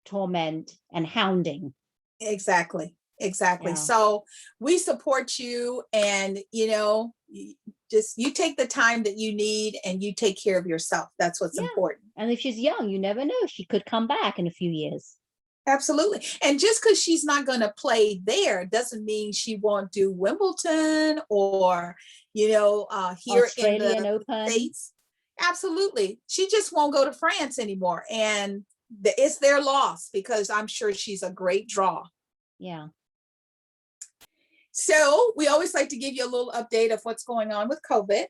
torment and hounding. Exactly. Yeah. So we support you, and you take the time that you need and you take care of yourself. That's what's important. And if she's young, you never know, she could come back in a few years. Absolutely. And just because she's not going to play there doesn't mean she won't do Wimbledon or here Australian in the Open. States. Absolutely. She just won't go to France anymore. And it's their loss, because I'm sure she's a great draw. Yeah. So we always like to give you a little update of what's going on with COVID.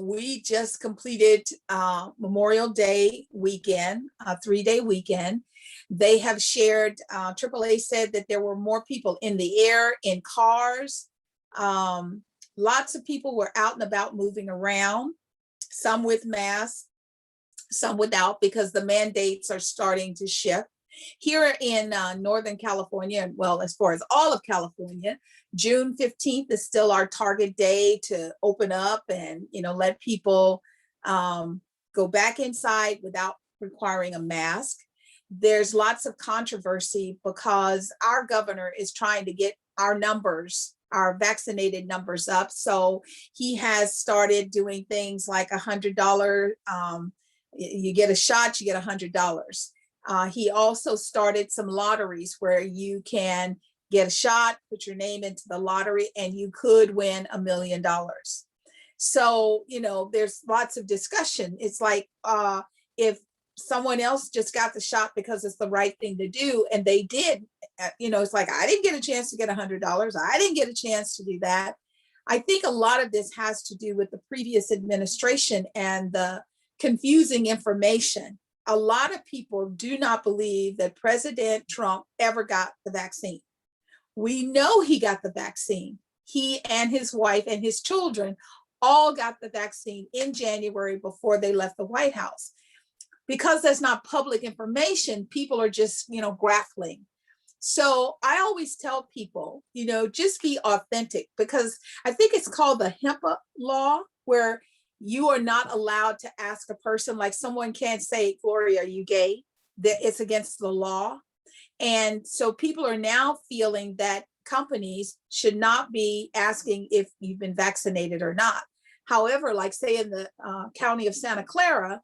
We just completed Memorial Day weekend, a 3-day weekend. They have shared, AAA said that there were more people in the air, in cars. Lots of people were out and about moving around, some with masks, some without, because the mandates are starting to shift. Here in Northern California, well, as far as all of California, June 15th is still our target day to open up and, let people go back inside without requiring a mask. There's lots of controversy because our governor is trying to get our numbers, our vaccinated numbers up. So he has started doing things like $100. You get a shot, you get $100. He also started some lotteries where you can get a shot, put your name into the lottery, and you could win $1 million. So, there's lots of discussion. It's like if someone else just got the shot because it's the right thing to do, and they did, it's like, I didn't get a chance to get $100. I didn't get a chance to do that. I think a lot of this has to do with the previous administration and the confusing information. A lot of people do not believe that President Trump ever got the vaccine. We know he got the vaccine. He and his wife and his children all got the vaccine in January before they left the White House. Because there's not public information, people are just, grappling. So I always tell people, just be authentic, because I think it's called the HIPAA law, where you are not allowed to ask a person, like someone can't say, Gloria, are you gay? That it's against the law. And so people are now feeling that companies should not be asking if you've been vaccinated or not. However, like say in the county of Santa Clara,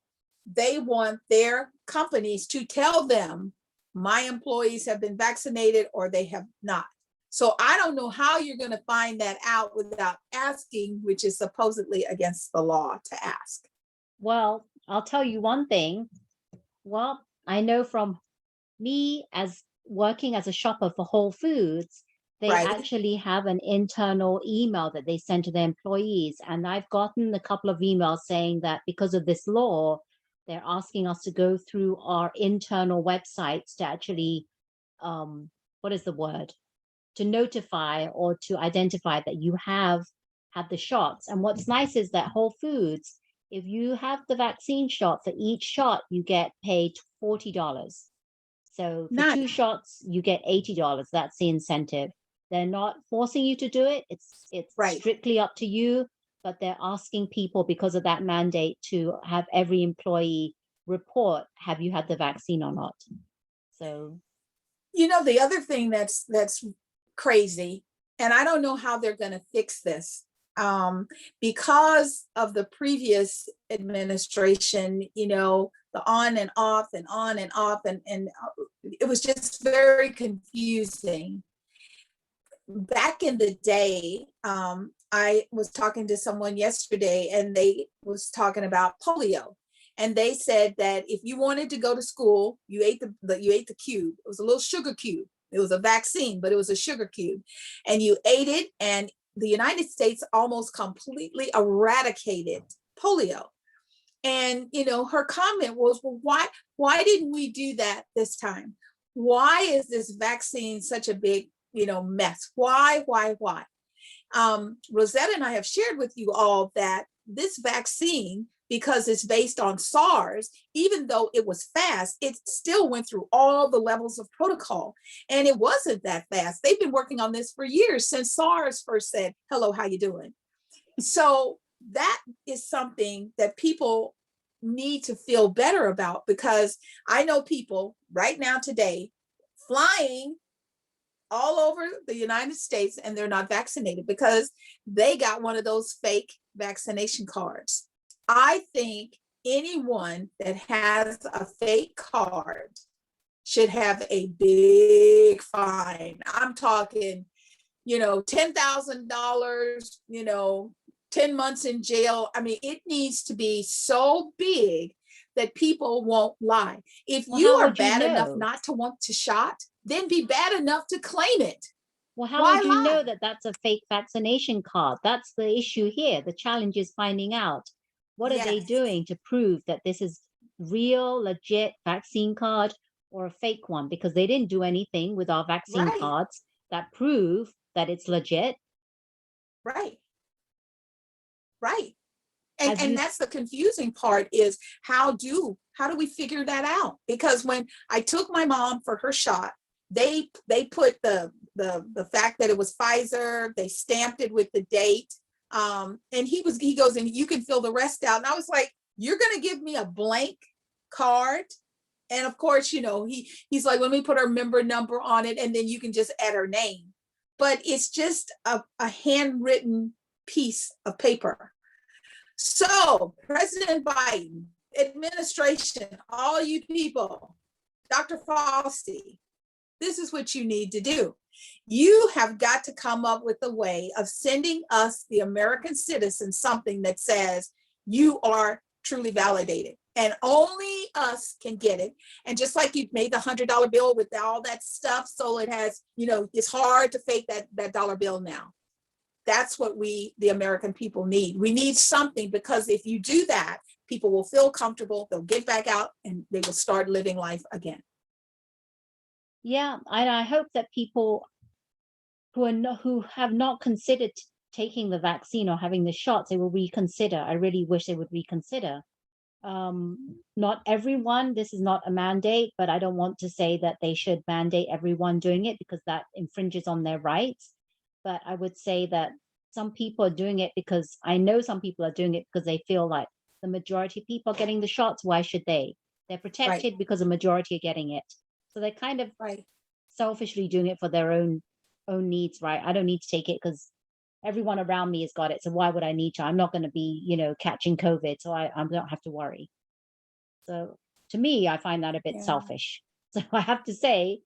they want their companies to tell them, my employees have been vaccinated or they have not. So I don't know how you're going to find that out without asking, which is supposedly against the law to ask. Well, I'll tell you one thing. Well, I know from me as working as a shopper for Whole Foods, they actually have an internal email that they send to their employees. And I've gotten a couple of emails saying that because of this law, they're asking us to go through our internal websites to actually, what is the word? To notify or to identify that you have had the shots. And what's nice is that Whole Foods, if you have the vaccine shot, for each shot, you get paid $40. So for 2 shots, you get $80. That's the incentive. They're not forcing you to do it. It's strictly up to you, but they're asking people because of that mandate to have every employee report, have you had the vaccine or not? So, the other thing that's crazy, and I don't know how they're going to fix this, because of the previous administration, the on and off and on and off, and it was just very confusing. Back in the day, I was talking to someone yesterday, and they was talking about polio. And they said that if you wanted to go to school, you ate the cube. It was a little sugar cube. It was a vaccine, but it was a sugar cube. And you ate it, and the United States almost completely eradicated polio. And, her comment was, well, why didn't we do that this time? Why is this vaccine such a big, mess? Why? Rosetta and I have shared with you all that this vaccine, because it's based on SARS, even though it was fast, it still went through all the levels of protocol. And it wasn't that fast. They've been working on this for years, since SARS first said, hello, how you doing? So that is something that people need to feel better about, because I know people right now today flying all over the United States and they're not vaccinated because they got one of those fake vaccination cards. I think anyone that has a fake card should have a big fine. I'm talking, $10,000, 10 months in jail. I mean, it needs to be so big that people won't lie. If you are bad enough not to want to shot, then be bad enough to claim it. Well, how would you know that that's a fake vaccination card? That's the issue here. The challenge is finding out. What are they doing to prove that this is real, legit vaccine card or a fake one? Because they didn't do anything with our vaccine cards that prove that it's legit. Right. And that's the confusing part, is how do we figure that out? Because when I took my mom for her shot, they put the fact that it was Pfizer, they stamped it with the date. And he goes, and you can fill the rest out. And I was like, you're going to give me a blank card? And of course, you know, he's like, let me put her member number on it, and then you can just add her name. But it's just a handwritten piece of paper. So President Biden, administration, all you people, Dr. Fauci, this is what you need to do. You have got to come up with a way of sending us, the American citizens, something that says you are truly validated. And only us can get it. And just like you made the $100 bill with all that stuff, so it has, you know, it's hard to fake that dollar bill now. That's what we, the American people, need. We need something, because if you do that, people will feel comfortable, they'll get back out, and they will start living life again. Yeah, and I hope that people who have not considered taking the vaccine or having the shots, they will reconsider. I really wish they would reconsider. Not everyone, this is not a mandate, but I don't want to say that they should mandate everyone doing it, because that infringes on their rights. But I would say that some people are doing it because I know some people are doing it because they feel like the majority of people are getting the shots. Why should they? They're protected because the majority are getting it. So they're kind of selfishly doing it for their own needs, right? I don't need to take it because everyone around me has got it. So why would I need to? I'm not going to be, you know, catching COVID. So I don't have to worry. So to me, I find that a bit selfish. So I have to say,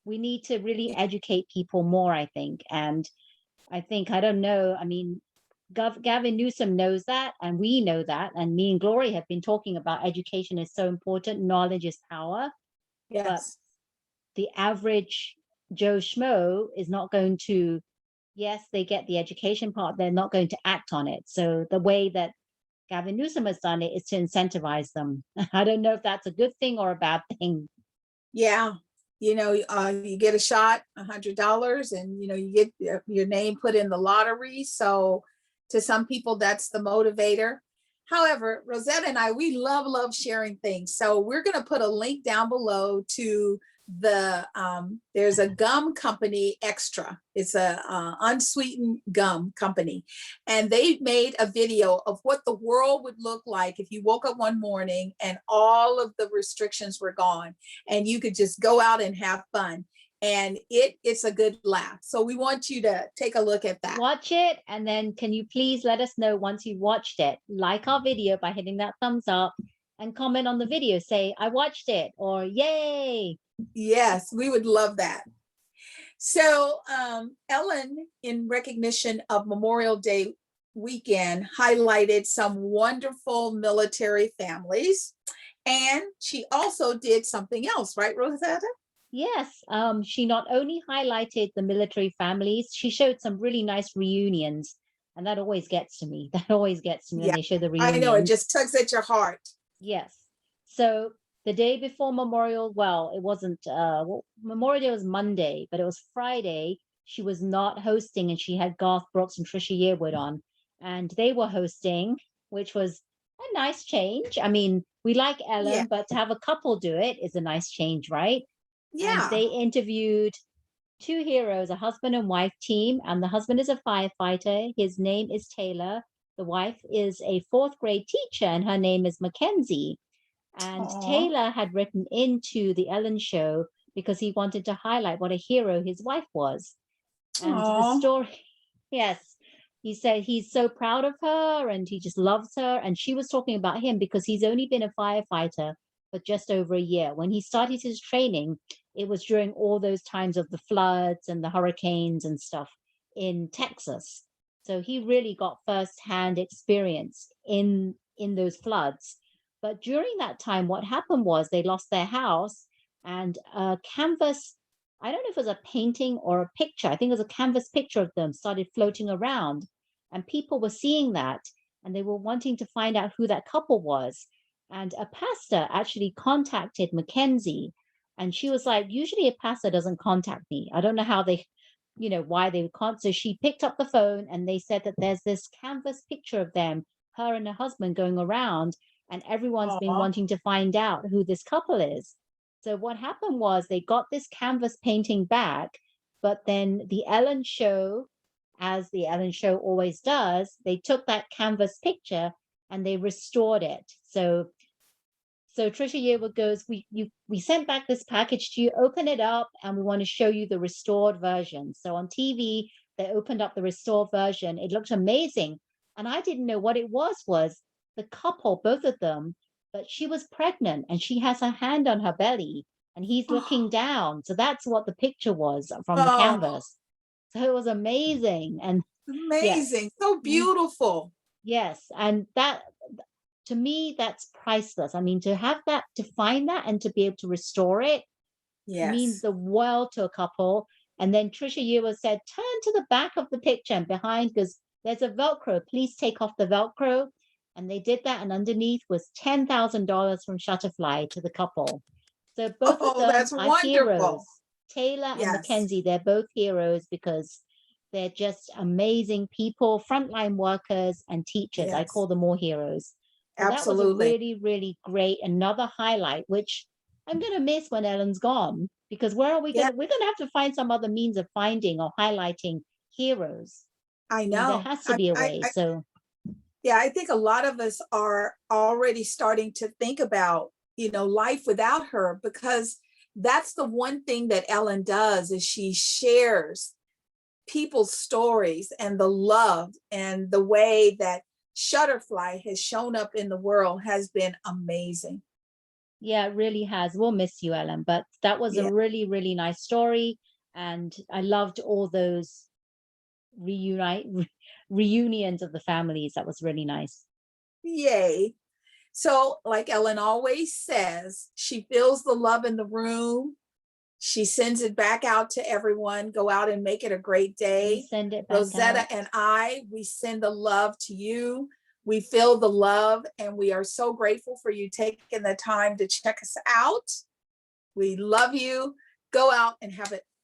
we need to really educate people more, I think. And I think, I don't know, I mean, Gavin Newsom knows that, and we know that. And me and Glory have been talking about education is so important. Knowledge is power. Yes. But the average Joe Schmo is not going to, yes, they get the education part, they're not going to act on it. So the way that Gavin Newsom has done it is to incentivize them. I don't know if that's a good thing or a bad thing. Yeah. You know, you get a shot, $100, and, you know, you get your name put in the lottery. So to some people, that's the motivator. However, Rosetta and I, we love sharing things. So we're going to put a link down below to there's a gum company, Extra. It's a unsweetened gum company, and they made a video of what the world would look like if you woke up one morning and all of the restrictions were gone and you could just go out and have fun. And it's a good laugh. So we want you to take a look at that. Watch it, and then can you please let us know once you've watched it? Like our video by hitting that thumbs up, and comment on the video. Say, I watched it, or yay. Yes, we would love that. So Ellen, in recognition of Memorial Day weekend, highlighted some wonderful military families. And she also did something else, right, Rosetta? Yes, she not only highlighted the military families, she showed some really nice reunions. And that always gets to me. That always gets to me when they show the reunions. I know, it just tugs at your heart. Yes. So the day before Memorial, well, it wasn't, Memorial Day was Monday, but it was Friday. She was not hosting, and she had Garth Brooks and Trisha Yearwood on, and they were hosting, which was a nice change. I mean, we like Ellen, but to have a couple do it is a nice change, right? Yeah. And they interviewed two heroes, a husband and wife team, and the husband is a firefighter. His name is Taylor. The wife is a fourth grade teacher, and her name is Mackenzie. And Taylor had written into the Ellen show because he wanted to highlight what a hero his wife was. And the story, yes, he said he's so proud of her and he just loves her. And she was talking about him because he's only been a firefighter for just over a year. When he started his training, it was during all those times of the floods and the hurricanes and stuff in Texas. So he really got firsthand experience in those floods. But during that time, what happened was they lost their house, and a canvas, I don't know if it was a painting or a picture, I think it was a canvas picture of them started floating around, and people were seeing that, and they were wanting to find out who that couple was. And a pastor actually contacted Mackenzie, and she was like, usually a pastor doesn't contact me. I don't know how they, you know, why they would contact. So she picked up the phone, and they said that there's this canvas picture of them her and her husband going around, and everyone's been Aw. wanting to find out who this couple is. So what happened was they got this canvas painting back, but then the Ellen show, as the Ellen show always does, they took that canvas picture and they restored it. So Trisha Yearwood goes, we sent back this package to you, open it up, and we want to show you the restored version. So on TV, they opened up the restored version. It looked amazing. And I didn't know what it was the couple, both of them, but she was pregnant and she has her hand on her belly and he's looking down. So that's what the picture was from the Oh, canvas. So it was amazing. And amazing. yes. So beautiful. Yes. And that, to me, that's priceless. I mean, to have that, to find that and to be able to restore it means Yes. the world to a couple. And then Trisha Yearwood said, turn to the back of the picture and behind, because there's a Velcro. Please take off the Velcro. And they did that. And underneath was $10,000 from Shutterfly to the couple. So both of Oh, them that's are heroes. wonderful. Taylor and Yes. Mackenzie, they're both heroes because they're just amazing people, frontline workers and teachers. I Yes. call them all heroes. So that was a Absolutely. really, really great, another highlight, which I'm going to miss when Ellen's gone, because where are we Yeah. going to, we're going to have to find some other means of finding or highlighting heroes. I I mean, there know. has to be a way. So Yeah, I think a lot of us are already starting to think about, life without her, because that's the one thing that Ellen does is she shares people's stories and the love, and the way that Shutterfly has shown up in the world has been amazing. yeah, it really has. We'll miss you, Ellen, but that was Yeah. a really, really nice story. And I loved all those reunions of the families. That was really nice. Yay. So, like Ellen always says, she feels the love in the room. She sends it back out to everyone. Go out and make it a great day. We send it back Rosetta out. and I, we send the love to you. We feel the love, and we are so grateful for you taking the time to check us out. We love you. Go out and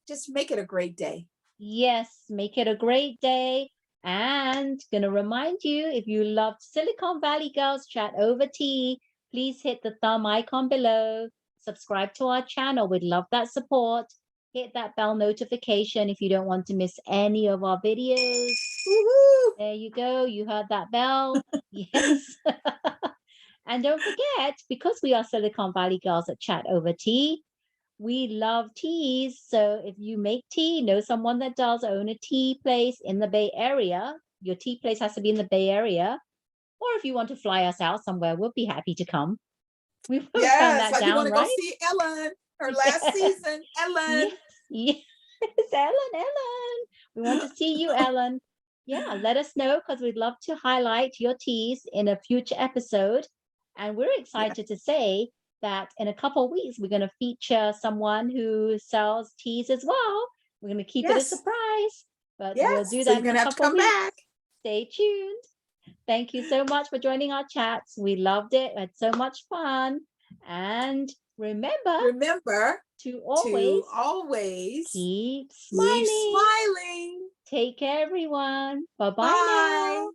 just make it a great day. Yes, make it a great day. And gonna remind you, if you loved Silicon Valley Girls Chat over tea, please hit the thumb icon below. Subscribe to our channel. We'd love that support. Hit that bell notification if you don't want to miss any of our videos. Woo-hoo. There you go. You heard that bell. Yes. And don't forget, because we are Silicon Valley Girls at Chat Over Tea, we love teas. So if you make tea, know someone that does, own a tea place in the Bay Area, your tea place has to be in the Bay Area. Or if you want to fly us out somewhere, we'll be happy to come. We've found Yes, that like you down, want to right? go see Ellen, her last season. Ellen. Yes, Ellen. We want to see you, Ellen. Yeah, let us know, because we'd love to highlight your teas in a future episode. And we're excited to say that in a couple of weeks, we're going to feature someone who sells teas as well. We're going to keep it a surprise, but we'll do that you're in gonna a have to couple of come weeks. back. Stay tuned. Thank you so much for joining our chats. We loved it. We had so much fun. And remember to always keep keep smiling. smiling. Take care, everyone. Bye-bye Bye. now.